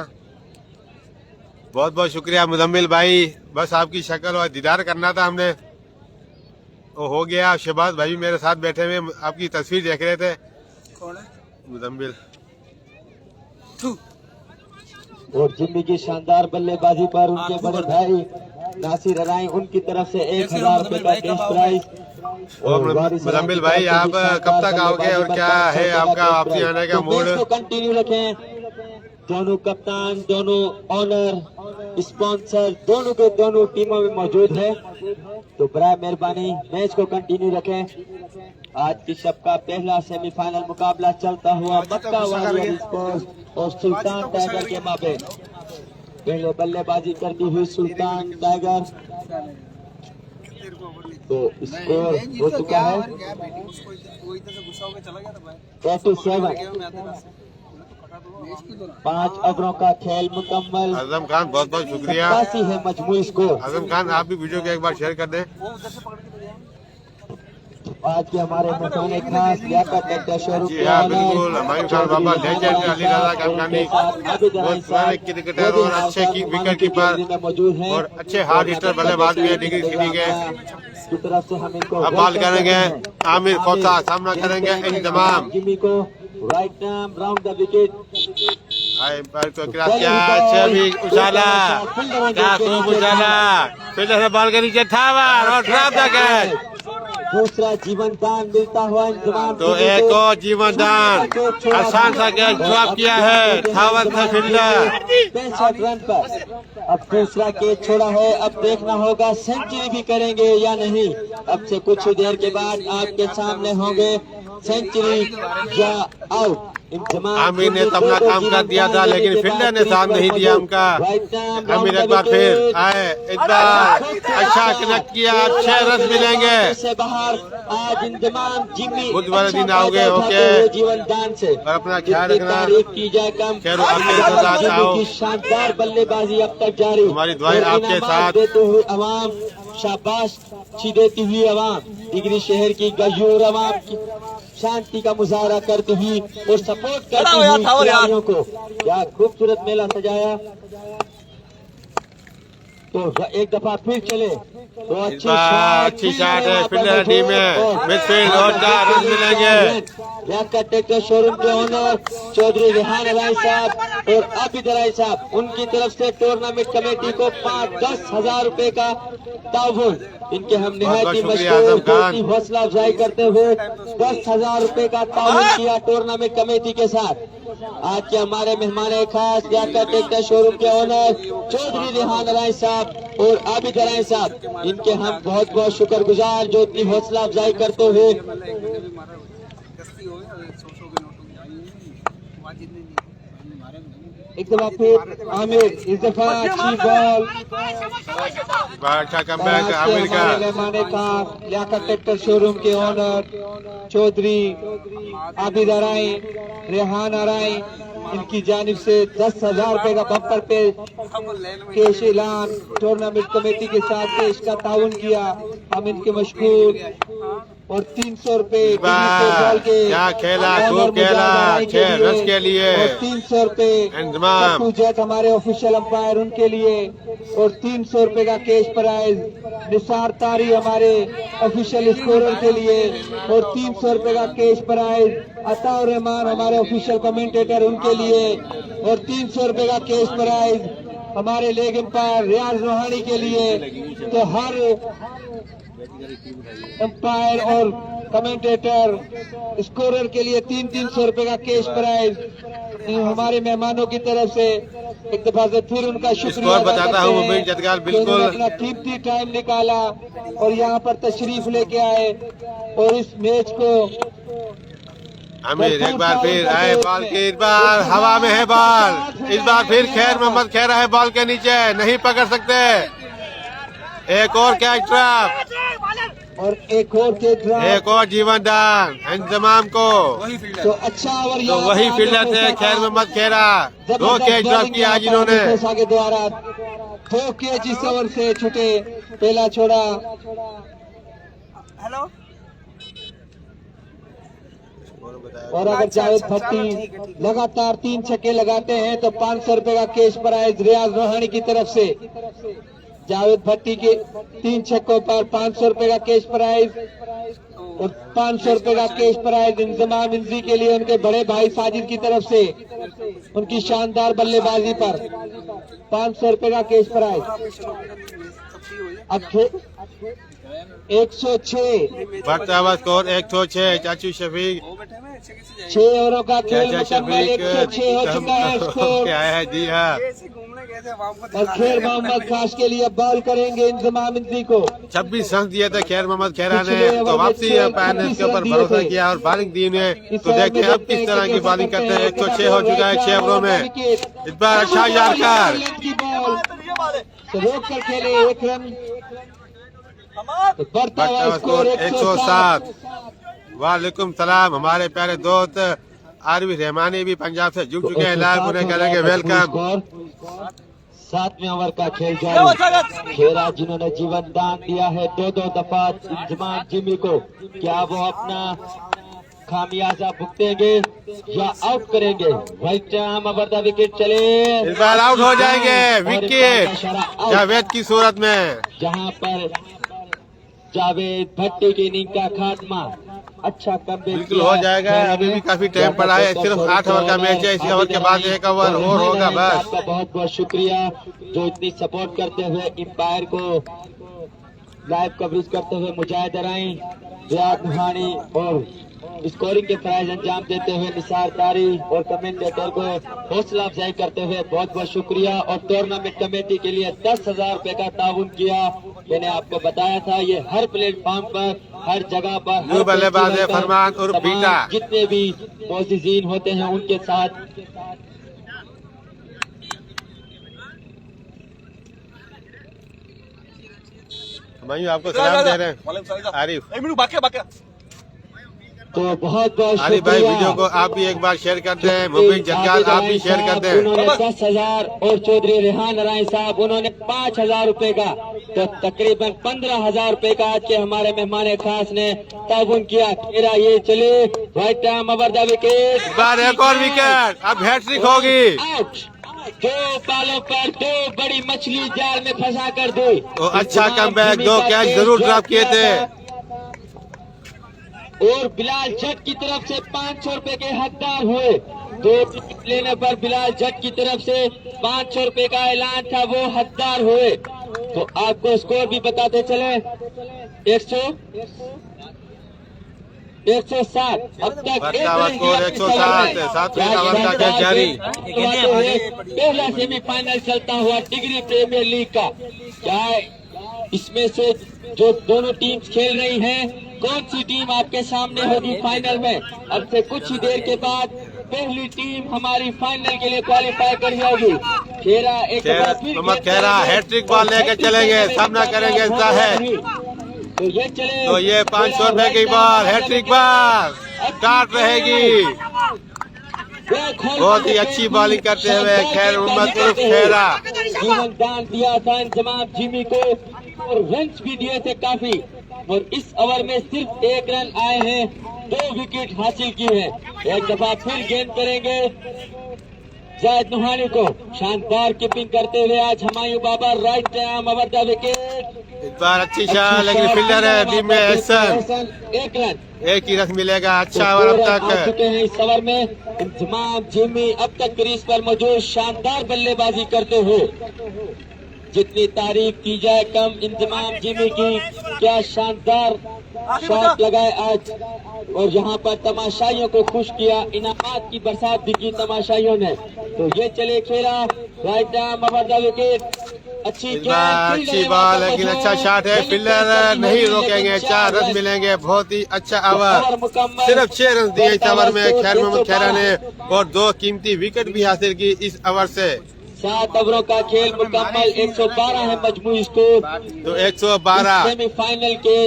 B: बहुत बहुत शुक्रिया मुजम्मिल भाई, बस आपकी शक्ल और दीदार करना था हमने, वो हो गया। शहबाज भाई भी मेरे साथ बैठे हुए आपकी तस्वीर देख रहे थे। कौन है? मुजम्मिल।
A: और जिम्मी की शानदार बल्लेबाजी पर उनके बड़े भाई नासिर अराई, उनकी तरफ से 1000 रुपए का कैश प्राइज।
B: और मुजम्मिल भाई आप कब तक आओगे और क्या है आपका वापसी आने का मूड?
A: कंटिन्यू रखें। दोनों कप्तान, दोनों ऑनर, स्पॉन्सर दोनों के दोनों टीमों में मौजूद है, तो बराए मेहरबानी मैच को कंटिन्यू रखें। आज की शब का पहला सेमीफाइनल मुकाबला चलता हुआ मक्का वारियर स्पोर्ट्स और सुल्तान टाइगर के माबे। पहले बल्लेबाजी करती हुई सुल्तान टाइगर, तो स्कोर हो चुका है 87। 5 ओवरों का खेल मुकम्मल।
B: आजम खान बहुत बहुत शुक्रिया।
A: 87 है मजमूई स्कोर।
B: आजम खान आप भी वीडियो को एक बार शेयर कर दें।
A: आज के हमारे मेहमान खास लियाकत ट्रैक्टर शोरूम
B: जी हाँ बिल्कुल, हमारे खान बाबा लेजेंड अली रजा कामरानी, बहुत पुराने क्रिकेटर और अच्छे विकेट कीपर और अच्छे हार्ड हिटर बल्लेबाज भी है डिग्री सिटी के।
A: की तरफ से हम इनको
B: अब बॉल करेंगे आमिर खोसा, सामना करेंगे इंतमाम।
A: जिमी को राइट नाम राउंड द विकेट।
B: क्या उजाला, क्या खूब उजाला, फिर बॉल के नीचे था और ड्रॉप द कैच।
A: दूसरा जीवन दान मिलता हुआ इंतजाम।
B: तो एक और जीवन दान आसान सा कैच ड्रॉप किया है थावर था फील्डर
A: 65 रन पर। अब दूसरा कैच छोड़ा है, अब देखना होगा सेंचुरी भी करेंगे या नहीं। अब से कुछ ही देर के बाद आपके सामने होंगे सेंचुरी या आउट।
B: आमिर ने अपना काम कर दिया था, लेकिन फील्डर ने साथ नहीं दिया उनका। आमिर एक बार फिर आए, एक बार अच्छा कनेक्ट किया, 6 रन मिलेंगे।
A: से बाहर आज इंतजाम जिम्मी
B: बुध वाले दिन आओगे, ओके
A: जीवन दान से
B: और अपना ख्याल रखना।
A: तारीफ की जाए कम।
B: खैर आपके साथ आओ,
A: की शानदार बल्लेबाजी अब तक जारी।
B: हमारी दुआएं आपके साथ
A: देते हुए अवाम शाबाशी देती हुई अवाम, डिग्री शहर की गजूर अवाम की शांति का मुजाहरा करती हुई और सपोर्ट करती हुई खिलाड़ियों को। क्या खूबसूरत मेला सजाया। तो एक दफा फिर चले तो
B: अच्छी शॉट है फील्डर टीम में, मिडफील्ड और 4 रन मिलेंगे।
A: ट्रैक्टर शोरूम के ओनर चौधरी रेहान राय साहब और आबिद राय साहब, उनकी तरफ से टूर्नामेंट कमेटी को 5-10 हजार रुपए का ताउन। इनके हम निहायती मशहूर हौसला अफजाई करते हुए 10,000 रुपए का ताउन किया टूर्नामेंट कमेटी के साथ। आज के हमारे मेहमान खास ट्रैक्टर शोरूम के ओनर चौधरी रेहान राय साहब और आबिद राय साहब, इनके हम बहुत बहुत शुक्रगुजार जो इतनी हौसला अफजाई करते हुए। एक दफा फिर आमिर, इस दफा अच्छी बॉल,
B: अच्छा कमबैक आमिर का।
A: मेहमाने का लियाकत ट्रैक्टर शोरूम के ओनर चौधरी आबिद राय रेहान राय, इनकी जानिब से 10,000 रुपए का बम्पर पे कैश ऐलान टूर्नामेंट कमेटी के साथ देश का ताउन किया। हम इनके मशहूर और 300 रुपए
B: क्या खेला, खूब खेला 6 रन के लिए।
A: और 300 रुपए जैट हमारे ऑफिशियल अंपायर उनके लिए और 300 रुपए का कैश प्राइज निसार तारी हमारे ऑफिशियल स्कोरर के लिए और 300 रुपए का कैश प्राइज अताउर रहमान हमारे ऑफिशियल कमेंटेटर उनके लिए और 300 रुपए का कैश प्राइज हमारे लेग अंपायर रियाज रोहानी के लिए। तो हर अंपायर और कमेंटेटर स्कोरर के लिए 300 रुपए का कैश प्राइज हमारे मेहमानों की तरफ से एक दफा से फिर उनका शुक्रिया
B: बताता हूँ। मुंबई जदगाल बिल्कुल
A: अपना कीमती टाइम निकाला और यहाँ पर तशरीफ लेके आए और इस मैच को।
B: आमिर एक बार फिर आए, बॉल की इस बार हवा में है बॉल, इस बार फिर खैर मोहम्मद खेरा है बॉल के नीचे, नहीं पकड़ सकते। एक और कैच ट्रैप
A: और एक और कैच ट्रैप,
B: एक और जीवन दान इंतजाम को।
A: तो अच्छा ओवर
B: तो वही फील्डर थे खैर मोहम्मद खेरा, 2 कैच ड्रॉप किया आज इन्होंने।
A: के द्वारा 2 कैच इस ओवर से छूटे, पहला छोड़ा। हेलो। और अगर जावेद भट्टी लगातार 3 छक्के लगाते हैं तो 500 रुपए का कैश प्राइज रियाज रोहानी की तरफ से। जावेद भट्टी के 3 छक्कों पर 500 रुपए का कैश प्राइज और 500 रुपए का कैश प्राइज इंतजाम इंजी के लिए उनके बड़े भाई साजिद की तरफ से उनकी शानदार बल्लेबाजी पर 500 रुपए का कैश प्राइज। 106
B: बढ़ता हुआ स्कोर 106। चाचू शफीक
A: 6 ओवरों का खेल मुकम्मल 106 हो चुका है स्कोर।
B: क्या है जी हाँ।
A: और खेर मोहम्मद खास के लिए बॉल करेंगे इंतजाम इंजी को।
B: 26 रन दिए थे खैर मोहम्मद खेरा ने, तो वापसी अंपायर ने इसके ऊपर भरोसा किया और बॉलिंग दी ने। तो देखते हैं अब किस तरह की बॉलिंग करते हैं। 106 हो चुका है 6 ओवरों में। इस बार अच्छा यारकार
A: रोक कर खेले 1 रन। बढ़ता हुआ
B: स्कोर 107। वालेकुम सलाम। हमारे प्यारे दोस्त आरवी रहमानी भी पंजाब से जुड़ चुके हैं लाइव, उन्हें करेंगे वेलकम।
A: 7वें ओवर का खेल जारी। खेरा जिन्होंने जीवन दान दिया है 2-2 दफा इंतजाम जिमी को, क्या वो अपना खामियाजा भुगतेंगे या आउट करेंगे? वाइट अबरदा विकेट चले,
B: इस बार आउट हो जाएंगे। विकेट जावेद की सूरत में,
A: जहां पर जावेद भट्टी की इनिंग का खात्मा। अच्छा कम
B: बिल्कुल हो जाएगा। अभी भी काफी टाइम पड़ा है, सिर्फ 8 ओवर का मैच है। इसी ओवर के बाद 1 ओवर और होगा बस।
A: आपका बहुत बहुत शुक्रिया जो इतनी सपोर्ट करते हुए एम्पायर को लाइव कवरेज करते हुए मुजाहिद राय जियाद नुहानी और स्कोरिंग के प्राइज अंजाम देते हुए निसार तारी और कमेंटेटर को हौसला अफजाई करते हुए बहुत बहुत शुक्रिया। और टूर्नामेंट कमेटी के लिए 10,000 रुपए का ताउन किया। मैंने आपको बताया था ये हर प्लेटफॉर्म पर, हर जगह पर, हर
B: बल्लेबाज है फरमान और बीटा,
A: जितने भी मोजिजीन होते हैं उनके साथ
B: मैं आपको सलाम दे रहे हैं आरिफ।
C: एक मिनट बाकी
A: तो बहुत बहुत
B: आरिफ भाई वीडियो को आप भी एक बार शेयर कर दें, मुबीन जक्काल आप भी शेयर कर दें।
A: उन्होंने 10,000 और चौधरी रेहान नारायण साहब उन्होंने 5,000 रुपए का, तो तकरीबन 15,000 रुपए का आज के हमारे मेहमान खास ने ताउन किया। मेरा ये चले right time over the wicket,
B: इस बार एक और विकेट, अब हैट्रिक होगी।
A: आउट। 2 बालों पर 2 बड़ी मछली जाल में फंसा कर दी।
B: अच्छा कमबैक, 2 कैच जरूर ड्रॉप किए थे।
A: और बिलाल जट की तरफ से 500 रुपए के हकदार हुए। 2 विकेट लेने पर बिलाल जट की तरफ से 500 रुपए का ऐलान था, वो हकदार हुए। तो आपको स्कोर भी बताते चले, 107 अब तक
B: स्कोर 107 है। 7वें ओवर का खेल जारी।
A: पहला सेमीफाइनल चलता हुआ डिग्री प्रीमियर लीग का। क्या इसमें से जो दोनों टीम्स खेल रही हैं, कौन सी टीम आपके सामने होगी फाइनल में? अब से कुछ ही देर के बाद पहली टीम हमारी फाइनल के लिए क्वालिफाई कर जाएगी। खेरा एक बार फिर
B: मोहम्मद खेरा हैट्रिक बॉल लेकर चलेंगे, सामना करेंगे जाहिद। तो ये 500 रुपए की बॉल, हैट्रिक बॉल स्टार्ट रहेगी। बहुत ही अच्छी बॉलिंग करते हुए खैर मोहम्मद उर्फ खेरा।
A: जीवन दान दिया था इंतजाम जिमी को और रन्स भी दिए थे काफी, और इस ओवर में सिर्फ 1 रन आए हैं, 2 विकेट हासिल की है। एक दफा फिर गेंद करेंगे जायद नुहानी को, शानदार कीपिंग करते हुए आज Humayun Babar right time over the wicket.
B: इस बार अच्छी शॉट, लेकिन फील्डर है टीम में एहसन।
A: 1 रन,
B: 1 ही रन मिलेगा। अच्छा ओवर अब
A: आ
B: तक
A: चुके हैं इस ओवर में। इंतजाम जिमी अब तक क्रीज पर मौजूद, शानदार बल्लेबाजी करते हुए। जितनी तारीफ की जाए कम इंतजाम जिमी की, क्या शानदार शॉट लगाए आज, और यहाँ पर तमाशाइयों को खुश किया। इनामात की बरसात भी की तमाशाइयों ने। तो ये चले खेला right time over the wicket. अच्छी
B: बॉल, लेकिन अच्छा शॉट है, फील्डर नहीं रोकेंगे, 4 रन मिलेंगे। बहुत ही अच्छा ओवर, सिर्फ 6 रन दिए इस ओवर में खैर मोहम्मद खेरा ने, और 2 कीमती विकेट भी हासिल की इस ओवर से।
A: 7 ओवरों का खेल मुकम्मल, 112 है मजमूई स्कोर।
B: तो 112
A: सेमीफाइनल के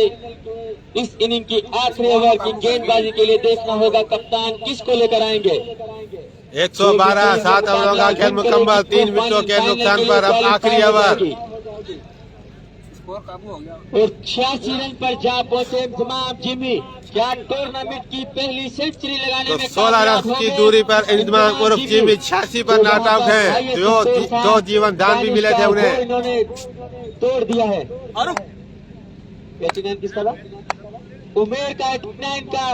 A: इस इनिंग की आखिरी ओवर की गेंदबाजी के लिए देखना होगा कप्तान किसको लेकर आएंगे।
B: 112 7 ओवरों का खेल मुकम्मल, 3 विकेटों के नुकसान पर अब आखिरी ओवर।
A: और 86 रन पर जा पहुंचे इंतजाम जिमी। क्या टूर्नामेंट की पहली सेंचुरी लगाने
B: तो
A: में
B: 16 रन की दूरी पर इंतजाम उर्फ जिमी 86 पर नॉट आउट है। 2 जीवन दान भी मिले थे उन्हें,
A: इन्होंने तोड़ दिया है। 89 किसका था? उमेर का 89 का,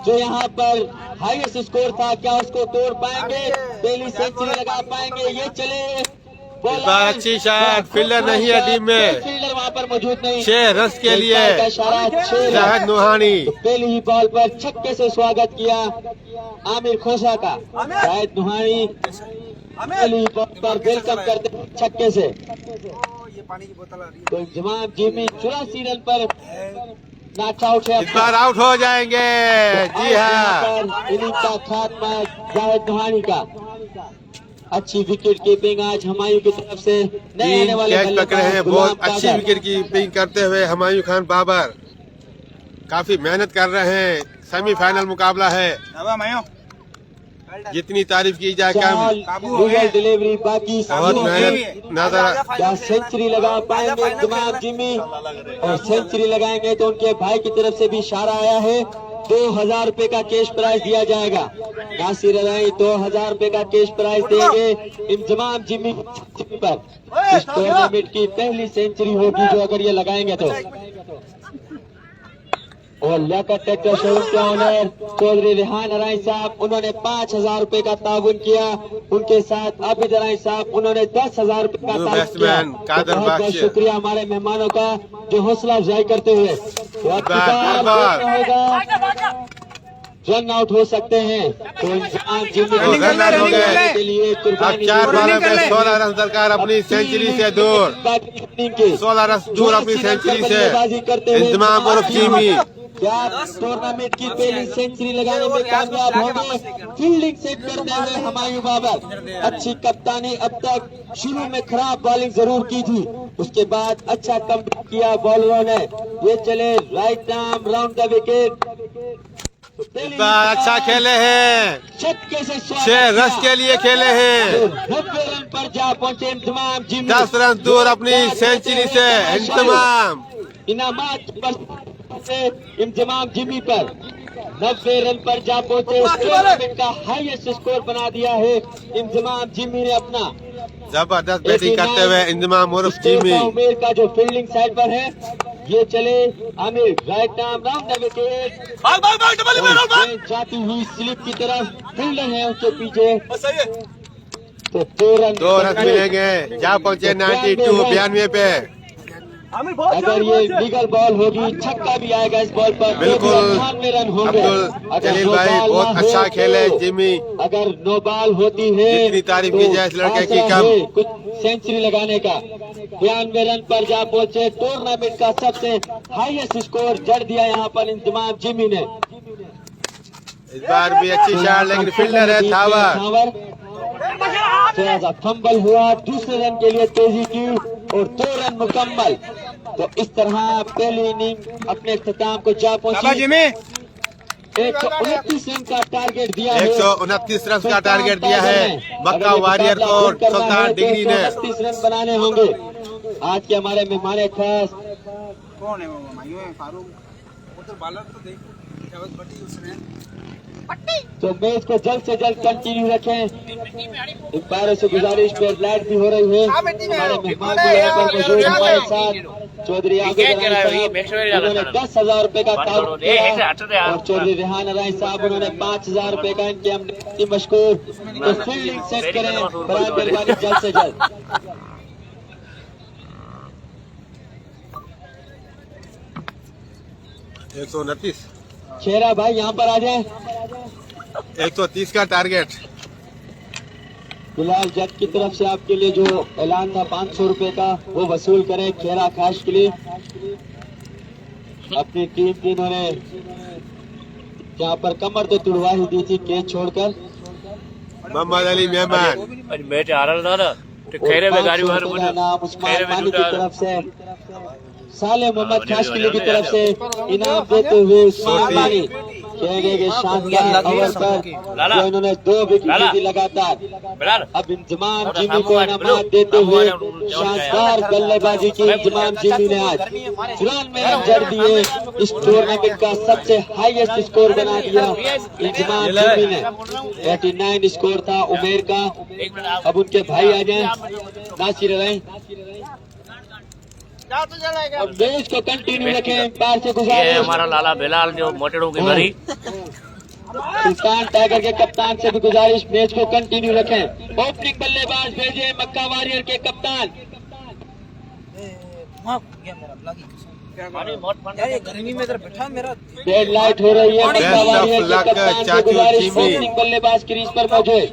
A: जो यहाँ पर हाईएस्ट स्कोर था, क्या उसको तोड़ पाएंगे? पहली सेंचुरी लगा पाएंगे? ये चले
B: इस बार अच्छी शॉट, फील्डर नहीं है टीम में,
A: फील्डर वहाँ पर मौजूद नहीं।
B: 6 रन के लिए जाहिद नुहानी।
A: तो पहली ही बॉल पर छक्के से स्वागत किया आमिर खोसा का। जाहिद नुहानी पहली बॉल पर वेलकम करते छक्के से। तो जमाम जिमी 84 रन पर नॉट आउट है।
B: इस बार आउट हो जाएंगे। जी हाँ,
A: इनिंग का खात्मा जाहिद नुहानी का। अच्छी विकेट कीपिंग आज हुमायूं की तरफ से। नए आने वाले
B: कैच पकड़े हैं, बहुत अच्छी विकेट कीपिंग करते हुए हुमायूं खान बाबर काफी मेहनत कर रहे हैं। सेमीफाइनल मुकाबला है, जितनी तारीफ की जाए कम।
A: डिलीवरी बाकी
B: बहुत मेहनत नजर।
A: क्या सेंचुरी लगा पाएंगे इंतजाम जिमी? और सेंचुरी लगाएंगे तो उनके भाई की तरफ से भी इशारा आया है, 2000 रुपए का कैश प्राइज दिया जाएगा। नासिर रही 2000 रुपए का कैश प्राइज देंगे इंतजाम जिमी पर। इस टूर्नामेंट की पहली सेंचुरी होगी जो अगर ये लगाएंगे तो। और लियाकत ट्रैक्टर शोरूम के ऑनर चौधरी रेहान अराई साहब, उन्होंने 5,000 रुपए का ताउन किया। उनके साथ आबिद अराई साहब, उन्होंने 10,000 रुपए का ताउन किया। तो बहुत बहुत शुक्रिया हमारे मेहमानों का जो हौसला अफजाई करते हुए रन आउट हो सकते हैं। तो
B: रन आउट हो गए।
A: के लिए
B: अब 4 बॉलों में 16 रन दरकार अपनी सेंचुरी से दूर, 16 रन दूर अपनी सेंचुरी से इंतमाम और चीमी।
A: क्या टूर्नामेंट की पहली सेंचुरी लगाने में कामयाब होंगे? फील्डिंग सेट करते हुए हुमायूं बाबर, अच्छी कप्तानी। अब तक शुरू में खराब बॉलिंग जरूर की थी, उसके बाद अच्छा कमबैक किया बॉलरों ने। ये चले right arm round the wicket.
B: इस बार अच्छा खेले हैं,
A: छक्के से
B: 6 रन के लिए खेले हैं।
A: 90 रन पर जा पहुंचे इंतमाम जिमी।
B: 10 रन दूर अपनी सेंचुरी से इंतमाम।
A: इनामात से इंतमाम जिमी पर 90 रन पर जा पहुंचे। टूर्नामेंट का हाईएस्ट स्कोर बना दिया है इंतमाम जिमी ने अपना।
B: जबरदस्त बैटिंग करते हुए इंतमाम और जिमी।
A: उमेर का जो फील्डिंग साइड पर है, ये चले Aamir right arm round the wicket. जाती हुई स्लिप की तरफ फील्डर है उसके पीछे। तो 2
B: रन मिलेंगे, जा पहुंचे 92 पे।
A: अगर ये लीगल बॉल होगी, छक्का भी आएगा इस बॉल पर।
B: बिल्कुल
A: 98 रन होंगे।
B: अब्दुल जलील भाई बहुत अच्छा खेले जिमी।
A: अगर नो बॉल होती है,
B: जितनी तारीफ की जाए इस लड़के की कम।
A: कुछ सेंचुरी लगाने का 92 रन पर जा पहुंचे। टूर्नामेंट का सबसे हाईएस्ट स्कोर जड़ दिया यहाँ पर इंतमाम जिमी ने।
B: इस बार भी अच्छी शॉट, लेकिन फील्डर है थावर।
A: थोड़ा सा फंबल हुआ, दूसरे रन के लिए तेजी की और 2 रन मुकम्मल। तो इस तरह पहली इनिंग अपने इख्तिताम को जा पहुंची। 129 रन का टारगेट दिया है।
B: 129 रन का टारगेट दिया है मक्का वॉरियर को सुल्तान डिग्री ने।
A: 30 रन बनाने होंगे। आज के हमारे मेहमान खास
D: कौन है? वो फारूक उधर बालर तो देख
A: तो मैच को जल्द से जल्द कंटिन्यू रखें। अंपायरों से गुजारिश पे लाइट भी हो रही है। हमारे मेहमान भी यहाँ पर मौजूद हमारे साथ चौधरी आबिद अराई साहब, उन्होंने 10,000 रुपए का ताउन किया। और चौधरी रेहान अराई साहब, उन्होंने 5,000 रुपए का इनके हमने मशकूर। तो फील्डिंग सेट करें बराए मेहरबानी जल्द से जल्द।
B: एक 129
A: शेरा भाई यहाँ पर आ जाए।
B: 130 का टारगेट।
A: फिलहाल जज की तरफ से आपके लिए जो ऐलान था 500 रुपए का, वो वसूल करें खेरा खास के लिए। अपनी टीम की इन्होंने यहाँ पर कमर तो तुड़वा ही दी थी कैच छोड़कर।
B: मोहम्मद अली मेहमान
E: मैच आ रहा था
A: नाम उस्मान मानी की तरफ से साले मोहम्मद खाशकिली की तरफ से इनाम देते हुए उस्मान मानी खेले गए शानदार ओवर पर जो इन्होंने 2 विकेट दी लगातार। अब इंतमाम जिमी को इनाम देते हुए शानदार बल्लेबाजी की इंतमाम जिमी ने आज 94 रन जड़ दिए। इस टूर्नामेंट का सबसे हाईएस्ट स्कोर बना दिया इंतमाम जिमी ने। 89 स्कोर था उमेर का। अब उनके भाई आ जाए नासिर अराई। और मैच को कंटिन्यू रखें। पार से गुजारिश
E: हमारा लाला बिलाल जो मोटेड़ों की भरी
A: सुल्तान टाइगर के कप्तान से भी गुजारिश मैच को कंटिन्यू रखें। ओपनिंग बल्लेबाज भेजे मक्का वॉरियर के कप्तान।
D: गर्मी में इधर बैठा मेरा
A: डेड लाइट हो रही है। मक्का वॉरियर के कप्तान से गुजारिश ओपनिंग बल्लेबाज क्रीज पर मौजूद।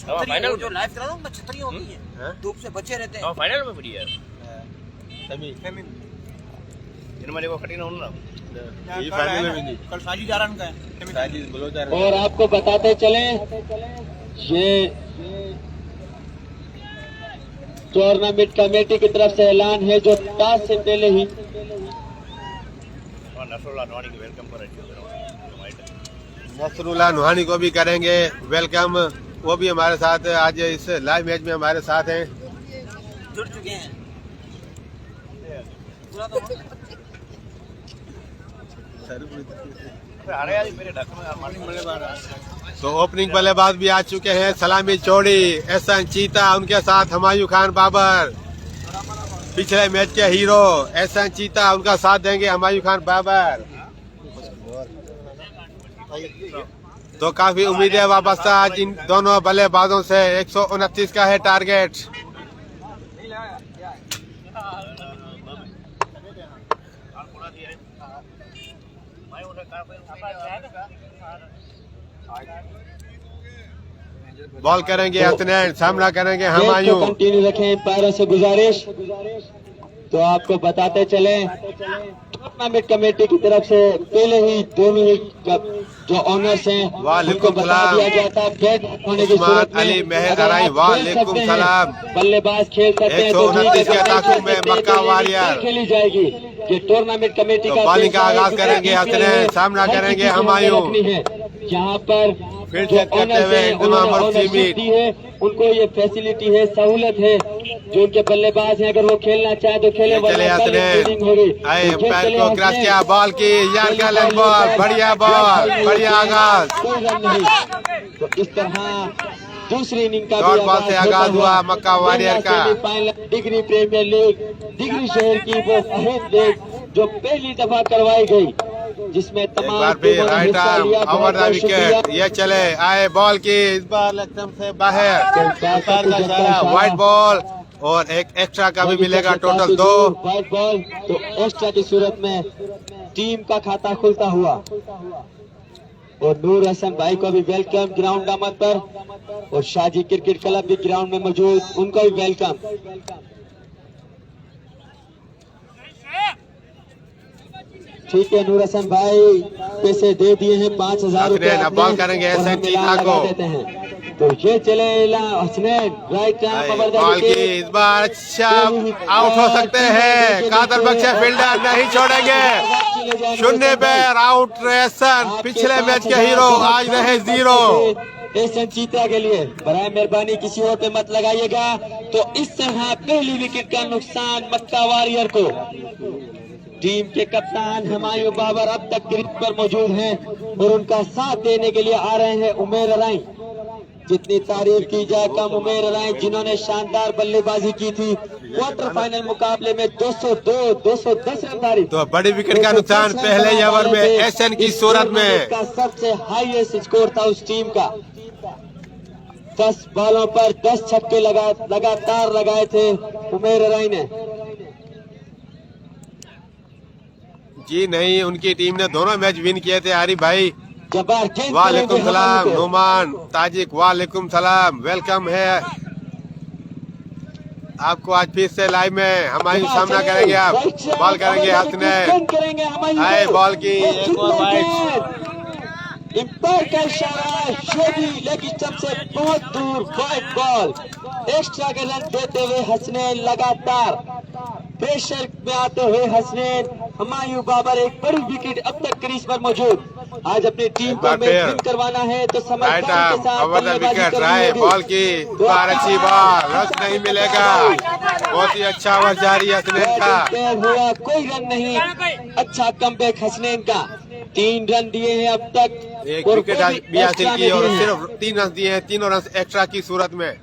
E: फाइनल
D: जो लाइव करा रहा हूँ मैं, छतरी होती है, धूप से बचे रहते हैं।
E: फाइनल में बढ़िया वो कठिन होना
B: ये फाइनल में भी नहीं।
D: कल साजी जा रहा है।
A: और आपको बताते चलें, ये टूर्नामेंट कमेटी की तरफ से ऐलान है जो टॉस से पहले ही
B: नसरुल्लाह नुहानी को भी करेंगे वेलकम। वो भी हमारे साथ आज इस लाइव मैच में हमारे साथ हैं,
D: जुड़ चुके हैं।
B: तो ओपनिंग बल्लेबाज भी आ चुके हैं। सलामी चौड़ी, एहसान चीता, उनके साथ हुमायूं खान बाबर, पिछले मैच के हीरो एहसान चीता, उनका साथ देंगे हुमायूं खान बाबर। तो काफी उम्मीद है वापस आज इन दोनों बल्लेबाजों से। 129 का है टारगेट। बॉल करेंगे हसनैन, सामना करेंगे हुमायूं।
A: कंटिन्यू रखें पैरों से गुजारिश। तो आपको बताते चले टूर्नामेंट कमेटी की तरफ से पहले ही दोनों ही जो ऑनर्स हैं उनको बता दिया गया था बैट होने की सूरत में
B: अली मेहराई वालेकुम सलाम।
A: बल्लेबाज खेल सकते हैं तो
B: 129 के ताकुब में मक्का वारियर
A: खेली जाएगी। ये टूर्नामेंट कमेटी
B: तो
A: का
B: बॉलिंग का आगाज करेंगे हसनैन, सामना करेंगे हुमायूं।
A: जहाँ पर
B: फिर
A: जो
B: चेक करते हुए इंतजाम और सीमित
A: है उनको ये फैसिलिटी है, सहूलत है। जो उनके बल्लेबाज हैं अगर वो खेलना चाहे तो खेले,
B: चले हसनैन आए पैर को क्रॉस किया, बॉल की यार का लेंथ बॉल, बढ़िया बॉल, बढ़िया आगाज।
A: कोई रन नहीं। तो इस तरह दूसरी इनिंग का
B: डॉट बॉल से आगाज हुआ मक्का वारियर का।
A: Semifinal Digri premier league Digri शहर की वो अहम लीग जो पहली दफा करवाई गई, जिसमें
B: एक
A: तमाम
B: बार फिर
A: टीमों ने
B: राइट
A: हिस्सा
B: आर्म
A: लिया।
B: ओवर
A: बहुत
B: द
A: बहुत
B: विकेट।
A: शुक्रिया।
B: ये चले आए बॉल की इस बार एकदम से बाहर, ऊपर का इशारा,
A: इशारा।
B: व्हाइट बॉल और एक एक्स्ट्रा का भी मिलेगा, टोटल 2।
A: व्हाइट बॉल तो एक्स्ट्रा की सूरत में टीम का खाता खुलता हुआ। और नूर हसन भाई को भी वेलकम ग्राउंड दामद पर, और शाजी क्रिकेट क्लब भी ग्राउंड में मौजूद, उनको भी वेलकम। ठीक है नूर हसन भाई पैसे दे दिए हैं 5,000 रुपए।
B: अब बॉल करेंगे एसएन चीता को।
A: देते हैं तो ये चले हसनैन राइट
B: बॉल की इस बार अच्छा आउट हो सकते हैं। कादर बख्शे फील्डर नहीं छोड़ेंगे। 0 पर आउट रेसन, पिछले मैच के हीरो आज रहे 0।
A: एसएन चीता के लिए बराए मेहरबानी किसी और पे मत लगाइएगा। तो इस तरह पहली विकेट का नुकसान मक्का वारियर को। टीम के कप्तान हुमायूं बाबर अब तक क्रीज पर मौजूद हैं और उनका साथ देने के लिए आ रहे हैं उमेर अराई। जितनी तारीफ की जाए कम। उमेर अराई जिन्होंने शानदार बल्लेबाजी की थी, क्वार्टर फाइनल मुकाबले में 202 210 रन धारी।
B: तो बड़ी विकेट का नुकसान पहले ही ओवर में एसएन की सूरत में।
A: का सबसे हाईएस्ट स्कोर था उस टीम का। 10 बॉलों पर 10 छक्के लगातार लगाए थे उमेर अराई ने।
B: जी नहीं, उनकी टीम ने दोनों मैच विन किए थे आरिफ भाई।
A: जबरदस्त
B: वालेकुम सलाम नुमान ताजिक, वालेकुम सलाम, वेलकम है आपको आज फिर से लाइव में। हुमायूं सामना करेंगे, आप बॉल करेंगे हसनैन, आए बॉल की एक और वाइड,
A: इम्पायर का इशारा, ये भी लेग स्टंप से बहुत दूर वाइड बॉल। एक्स्ट्रा के रन देते हुए हसनैन लगातार प्रेशर में आते हुए हसनैन। हुमायूं बाबर एक बड़ी विकेट अब तक क्रीज पर मौजूद। आज अपनी टीम को मैच विन करवाना है तो समझदारी के साथ बल्लेबाजी करनी होगी।
B: बॉल की बार अच्छी बॉल, रन नहीं मिलेगा। बहुत ही अच्छा ओवर जारी हसनैन का।
A: हुआ कोई रन नहीं, अच्छा कमबैक हसनैन का। 3 रन दिए हैं अब तक,
B: एक विकेट भी हासिल की और सिर्फ 3 रन दिए हैं, 3 रन एक्स्ट्रा की सूरत में।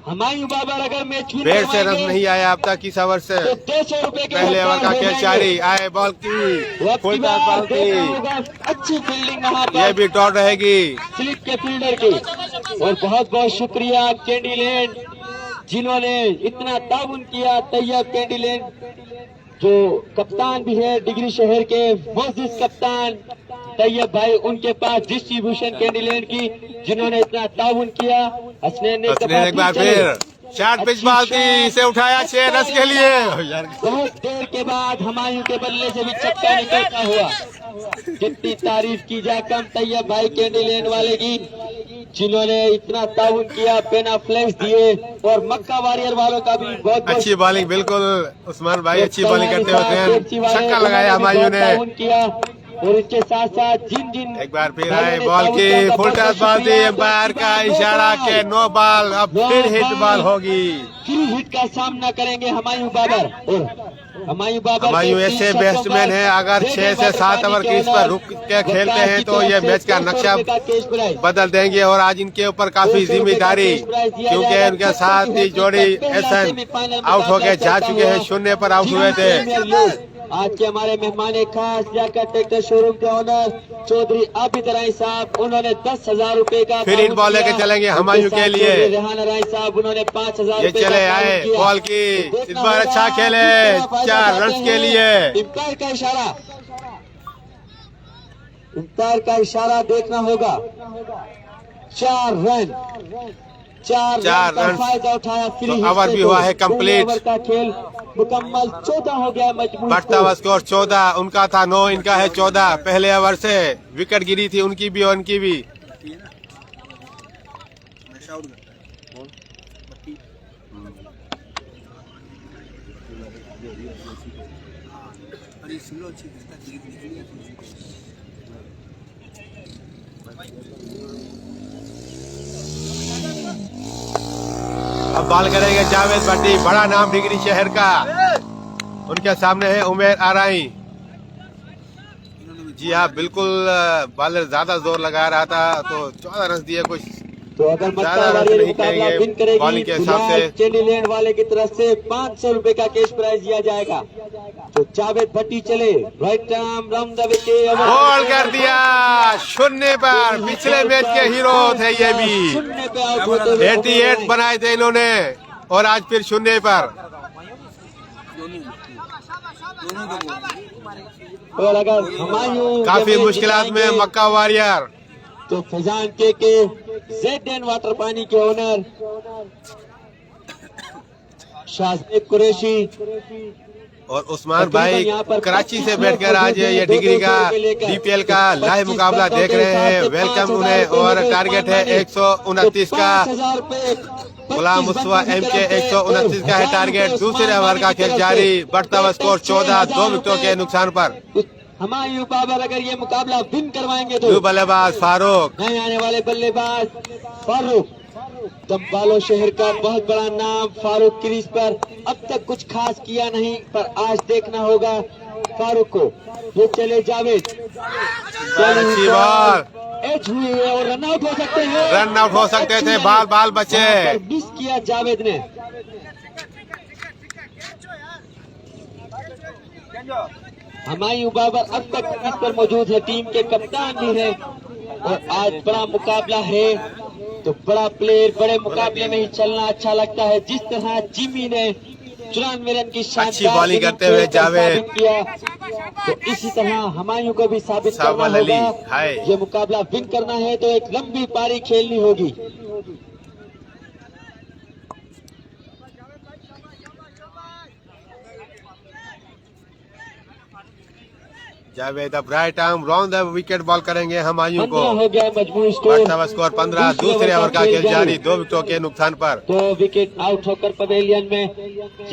A: हुमायूं बाबर अगर मैच विन
B: बैट से रन नहीं आया अब तक इस ओवर से।
A: तो 200 रुपए के
B: पहले ओवर का खेल जारी, आए बॉल की फुल टॉस बॉल की,
A: अच्छी फील्डिंग वहाँ पर,
B: ये भी टॉट रहेगी
A: स्लिप के फील्डर की। और बहुत बहुत शुक्रिया कैंडीलैंड जिन्होंने इतना ताउन किया। तैयब कैंडीलैंड जो कप्तान भी है डिग्री शहर के, मोजिज कप्तान तैयब भाई, उनके पास डिस्ट्रीब्यूशन कैंडीलैंड की जिन्होंने इतना ताउन किया। हसनैन ने
B: एक बार फिर शॉर्ट पिच बॉल थी, इसे उठाया 6 रन के लिए।
A: बहुत देर के बाद हुमायूं के बल्ले से भी छक्का निकलता हुआ। कितनी तारीफ की जाए कम तैयब भाई कैंडीलैंड वाले की, जिन्होंने इतना ताउन किया, पेना फ्लैक्स दिए। और मक्का वारियर वालों का भी बहुत
B: अच्छी बॉलिंग, बिल्कुल उस्मान भाई अच्छी बॉलिंग करते हुए छक्का लगाया हुमायूं ने
A: किया। और इसके साथ साथ जिन
B: एक बार फिर आए बॉल की फुल टॉस बॉल थी, एम्पायर का इशारा के नो बॉल, अब फिर हिट बॉल होगी।
A: फिर हिट का सामना करेंगे हुमायूं बाबर। और
B: हुमायूं ऐसे बैट्समैन है, अगर 6 से 7 ओवर क्रीज पर रुक के खेलते हैं तो ये मैच का नक्शा बदल देंगे। और आज इनके ऊपर काफी जिम्मेदारी, क्योंकि उनके साथ ही जोड़ी एसएन आउट हो गए, जा चुके हैं, 0 पर आउट हुए थे।
A: आज के हमारे मेहमान खास जाकर ट्रैक्टर शोरूम के ऑनर चौधरी आबिद राय साहब, उन्होंने 10,000 रुपए का
B: फिर इन बॉल लेके चलेंगे हुमायूं के लिए।
A: रेहाना राय साहब, उन्होंने 5,000
B: ये चले आए बॉल की, इस बार अच्छा खेले 4 रन के लिए।
A: अंपायर का इशारा, अंपायर का इशारा देखना होगा। 4 रन, 4 रन का फायदा उठाया।
B: तो ओवर भी हुआ है कंप्लीट।
A: ओवर का खेल मुकम्मल 14 हो गया। मजबूत
B: बढ़ता हुआ स्कोर 14, उनका था 9, इनका है 14। पहले ओवर से विकेट गिरी थी उनकी भी और इनकी भी। अब बॉल करेंगे जावेद भट्टी, बड़ा नाम डिग्री शहर का। उनके सामने है उमेर आराई। जी हाँ, बिल्कुल बॉलर ज्यादा जोर लगा रहा था तो 14 रन दिए। कुछ
A: तो अगर
B: ज्यादा रन नहीं
A: मुकाबला विन
B: कहेंगे
A: करेगी
B: बॉलिंग के हिसाब से।
A: चंडीलैंड वाले की तरफ से 500 रुपए का कैश प्राइज दिया जाएगा। तो जावेद भट्टी चले, right arm round the wicket,
B: ball कर दिया 0 पर। पिछले मैच के हीरो थे ये भी,
A: 0 पे आउट होते हुए
B: 88 बनाए थे इन्होंने और आज फिर 0 पर।
A: और अगर हुमायूं
B: काफी मुश्किलात में मक्का वॉरियर।
A: तो फैजान के ZN वाटर पानी के ओनर शाहजेब कुरैशी
B: और उस्मान भाई कराची से बैठकर आज ये डिग्री का DPL का लाइव मुकाबला देख रहे हैं। वेलकम उन्हें। और टारगेट है 129 का।
A: 5,000 रुपए
B: गुलाम मुस्तफा MK 129 का है टारगेट। दूसरे ओवर का खेल जारी, बढ़ता हुआ स्कोर 14, 2 विकेटों के नुकसान पर।
A: हुमायूं बाबर अगर ये मुकाबला विन करवाएंगे तो
B: बल्लेबाज फारूक,
A: नए आने वाले बल्लेबाज फारूक, दम्बालो शहर का बहुत बड़ा नाम। फारूक क्रीज पर अब तक कुछ खास किया नहीं, पर आज देखना होगा फारूक को। ये चले जावेद,
B: अच्छी बॉल,
A: एज हुई है और रन आउट हो सकते हैं।
B: रन आउट हो सकते थे, बाल बचे।
A: मिस किया जावेद ने। हुमायूं बाबर अब तक क्रीज पर मौजूद है, टीम के कप्तान भी है और आज बड़ा मुकाबला है। तो बड़ा प्लेयर बड़े मुकाबले में ही चलना अच्छा लगता है। जिस तरह जिमी ने 94 रन की
B: अच्छी बॉलिंग करते हुए जावेद
A: किया, तो इसी तरह हुमायूं को भी साबित करना होगा। ये मुकाबला विन करना है तो एक लंबी पारी खेलनी होगी।
B: जावेद अब right arm round the wicket ball करेंगे हुमायूं को।
A: 15 हो गया मजबूरी स्कोर।
B: बढ़ता हुआ स्कोर 15, दूसरे ओवर का खेल जारी, 2 विकेटों के नुकसान पर।
A: 2 विकेट आउट होकर पवेलियन में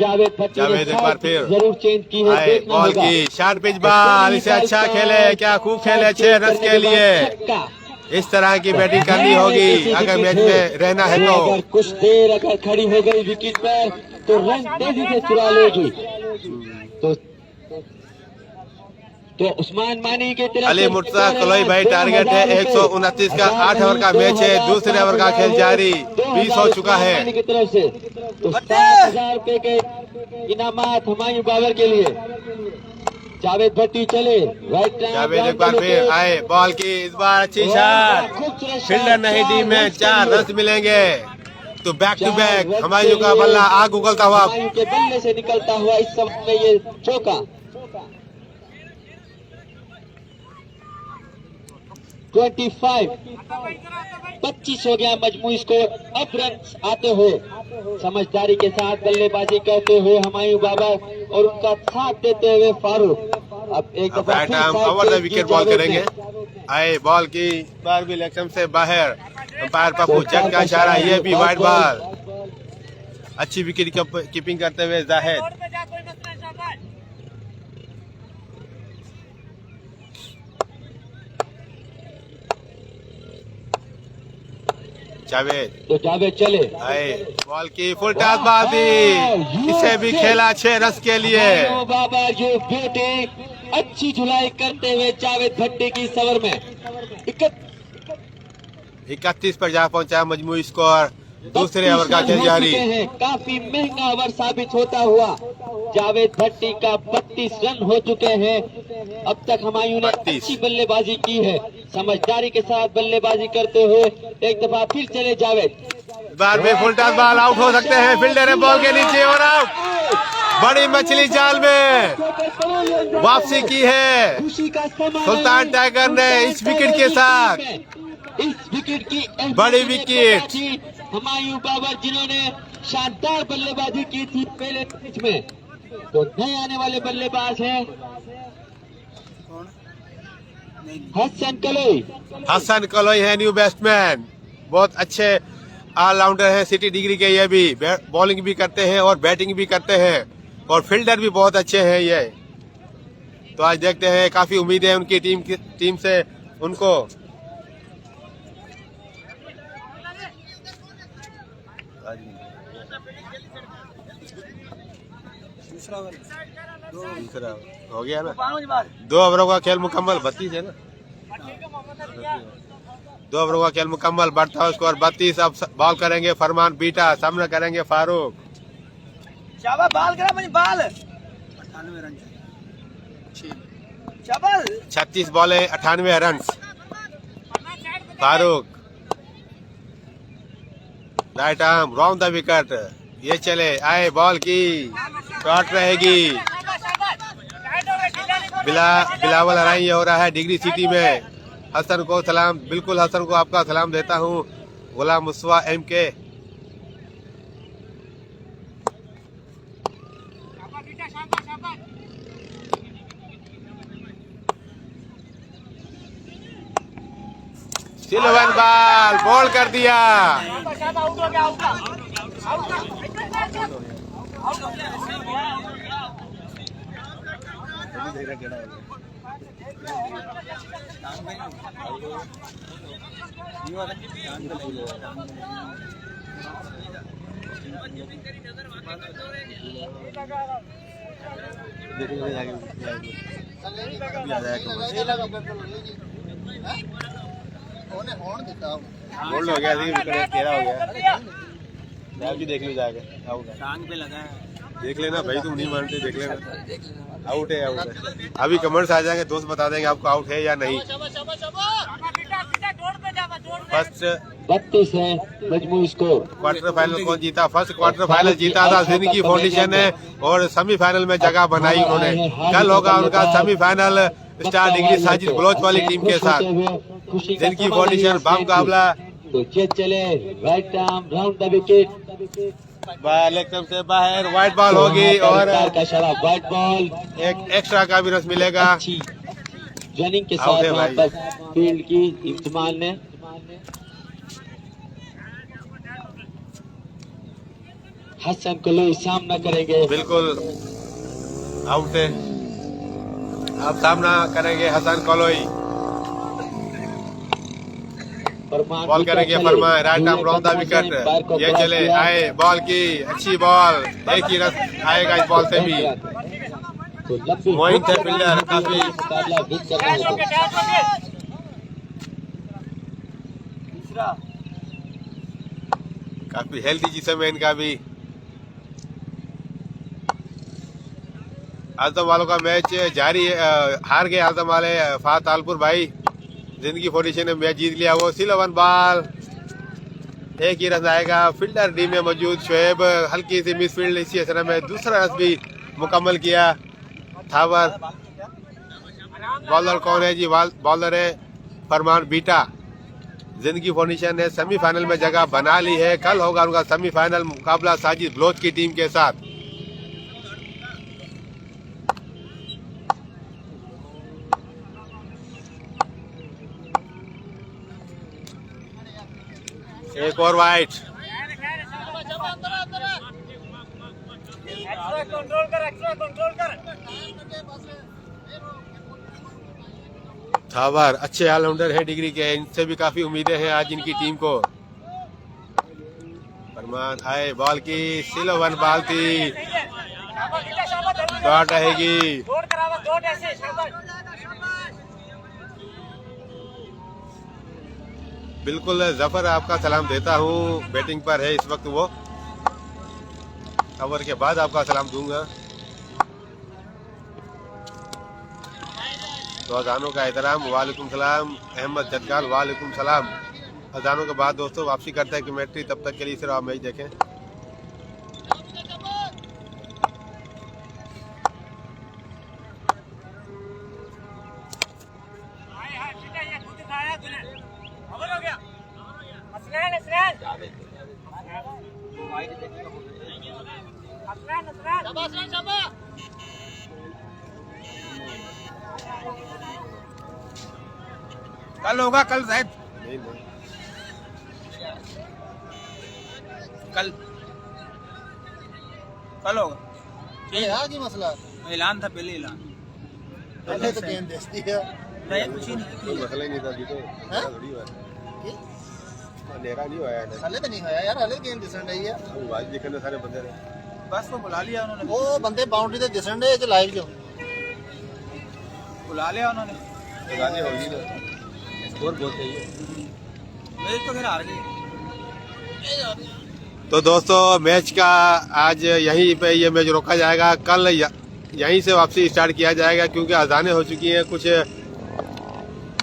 A: जावेद भट्टी ने
B: एक बार फिर
A: जरूर चेंज की है। देखना
B: बॉल
A: होगा।
B: की शॉर्ट पिच बॉल, इसे अच्छा खेले, क्या खूब खेले 6 रन के लिए। इस तरह की बैटिंग करनी होगी अगर मैच में रहना है तो।
A: अगर कुछ देर अगर खड़ी हो गई विकेट पर तो रन तेजी से चुरा लेगी। तो उस्मान मानी के तरफ
B: अली मुर्तजा कलोई भाई, टारगेट है 129 का। 8 ओवर का मैच है, दूसरे ओवर का खेल जारी, 20 हो चुका है।
A: की तरफ से तो 7,000 रुपए के इनामात हुमायूं बाबर के लिए। जावेद भट्टी चले, राइट
B: जावेद एक बार फिर आए, बॉल की इस बार अच्छी शॉट, फील्डर नहीं टीम में 4 रन मिलेंगे। तो बैक टू बैक हुमायूं का बल्ला आग उगलता हुआ,
A: हुमायूं के बल्ले से निकलता हुआ इस समय में ये चौका। 25 हो गया मजमूई स्कोर। अब रन आते हुए समझदारी के साथ बल्लेबाजी करते हुए हुमायूं बाबर और उनका साथ देते हुए फारूक। अब एक दफा
B: ओवर द विकेट बॉल करेंगे। आए बॉल की बार भी लेग से बाहर, अंपायर पप्पू जग का इशारा, ये भी वाइड बॉल। अच्छी विकेट कीपिंग करते हुए जाहिद। जावेद,
A: तो जावेद चले,
B: आए बॉल की फुल टॉस बाजी, इसे भी खेला 6 रन के लिए।
A: बाबा ये बेटे अच्छी झुलाई करते हुए जावेद भट्टी की सवर में
B: 31 पर जा पहुंचा मजमूई स्कोर। दूसरे ओवर का खेल जारी।
A: काफी महंगा ओवर साबित होता हुआ जावेद भट्टी का 32 रन हो चुके हैं। अब तक हुमायूं ने
B: 32
A: अच्छी बल्लेबाजी की है, समझदारी के साथ बल्लेबाजी करते हुए एक दफा फिर चले जावेद।
B: बार में फुल टॉस बॉल, आउट हो सकते हैं। फील्डर है बॉल के नीचे और आउट। बड़ी मछली जाल में वापसी की है
A: खुशी का समय
B: सुल्तान टाइगर ने इस विकेट के साथ।
A: इस विकेट की
B: बड़ी विकेट।
A: हुमायूं बाबर जिन्होंने शानदार बल्लेबाजी की थी पहले मैच में, तो नए आने वाले बल्लेबाज हैं हसन कलोई।
B: हसन कलोई है न्यू बैट्समैन, बहुत अच्छे ऑलराउंडर हैं सिटी डिग्री के। ये भी बॉलिंग भी करते हैं और बैटिंग भी करते हैं और फील्डर भी बहुत अच्छे हैं ये। तो आज देखते हैं, काफी उम्मीद है उनकी टीम से उनको। दूसरा हो गया ना, 2 ओवरों का खेल मुकम्मल। 32 है ना, 2 ओवरों का खेल मुकम्मल। बढ़ता है स्कोर 32। अब बॉल करेंगे फरमान बीटा, सामना करेंगे फारूक।
D: शाबाश, बाल करा मुझे बाल। 98 रन। शाबाश।
B: 36 बॉलें 98 run. Farooq right arm round the wicket. ये चले आए, बॉल की शॉट रहेगी। बिलावल हराई हो रहा है डिग्री सिटी में। हसन को सलाम, बिल्कुल हसन को आपका सलाम देता हूँ। Ghulam Mustafa MK। सिल्वन ball ball कर दिया। बोल्ड हो गया, तेरा हो गया। देख लो जाके, आउट पे लगा है। देख लेना भाई, तुम नहीं मानते, देख लेना। आउट है, आउट है। अभी कमेंट्स आ जाएंगे, दोस्त बता देंगे आपको आउट है या नहीं। फर्स्ट
A: 32 है मजमू स्कोर।
B: क्वार्टर फाइनल कौन जीता? फर्स्ट क्वार्टर फाइनल जीता था जिंदगी फाउंडेशन ने और सेमीफाइनल में जगह बनाई उन्होंने। कल होगा उनका सेमीफाइनल स्टार डिग्री साजिद बलोच वाली टीम के साथ। जिंदगी फाउंडेशन बामुकाबला।
A: तो चले right arm round the wicket.
B: Ball एकदम से बाहर, व्हाइट बॉल होगी और
A: का शराब व्हाइट बॉल।
B: एक एक्स्ट्रा का भी रस मिलेगा।
A: जॉइनिंग के साथ वहाँ पर फील्ड की इस्तेमाल ने हसन कलोई सामना करेंगे।
B: बिल्कुल आउट है। अब सामना करेंगे हसन कलोई। बॉल करेंगे Farman right arm round the wicket. ये चले आए, बॉल की अच्छी बॉल, एक ही रन आएगा इस बॉल से भी। मोइन थे फील्डर, काफी काफी हेल्दी जिसम है इनका भी। आजम वालों का मैच जारी है। हार गए आजम वाले फात तालपुर भाई। जिंदगी फाउंडेशन ने मैच जीत लिया। वो सिल्वन बॉल, एक ही रन आएगा। फील्डर डी में मौजूद शोएब हल्की सी मिसफील्ड इसी असर में दूसरा रन भी मुकम्मल किया। थावर बॉलर कौन है जी? बॉलर है फरमान बीटा। जिंदगी फाउंडेशन ने सेमीफाइनल में जगह बना ली है। कल होगा उनका सेमीफाइनल मुकाबला साजिद बलोच की टीम के साथ। एक और वाइट। थावर अच्छे ऑलराउंडर है डिग्री के, इनसे भी काफी उम्मीदें हैं आज इनकी टीम को। फरमान आए, बॉल की सिल्वन बॉल थी, डॉट रहेगी। बिल्कुल जफर आपका सलाम देता हूँ, बैटिंग पर है इस वक्त वो। ओवर के बाद आपका सलाम दूंगा। तो अजानों का एहतराम। वालेकुम सलाम अहमद जदगाल, वालेकुम सलाम। अजानों के बाद दोस्तों वापसी करता है कमेटी, तब तक के लिए सिर्फ आप मैच देखें।
D: कल होगा, कल शायद
B: नहीं नहीं
D: कल होगा।
F: की मसला
D: ऐलान था, पहले ऐलान
F: पहले तो गेंद देती है
D: नहीं, कुछ ही नहीं।
B: कोई मसला ही नहीं था अभी तो। थोड़ी हुआ अंधेरा नहीं हुआ है।
F: हले तो नहीं होया यार, हले गेंद दिसन रही है।
B: अब आज देखने सारे बंदे रहे।
D: बस वो बुला लिया उन्होंने,
F: वो बंदे बाउंड्री ते दिसन रहे जो लाइव जो
D: बुला लिया उन्होंने।
B: गाने होगी ना, स्कोर बहुत सही है।
D: मैच तो खैर हार गई।
B: तो दोस्तों मैच का आज यहीं पे ये मैच रोका जाएगा। कल यहीं से वापसी स्टार्ट किया जाएगा, क्योंकि अजानें हो चुकी हैं, कुछ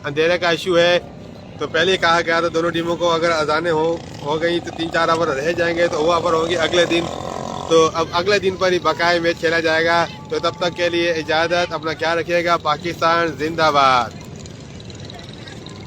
B: अंधेरे का इशू है। तो पहले ही कहा गया था दोनों टीमों को अगर अजानें हो गई तो 3-4 ओवर रह जाएंगे, तो वो ओवर होंगे अगले दिन। तो अब अगले दिन पर ही बकाया मैच खेला जाएगा। तो तब तक के लिए इजाज़त, अपना ख्याल रखिएगा। पाकिस्तान जिंदाबाद।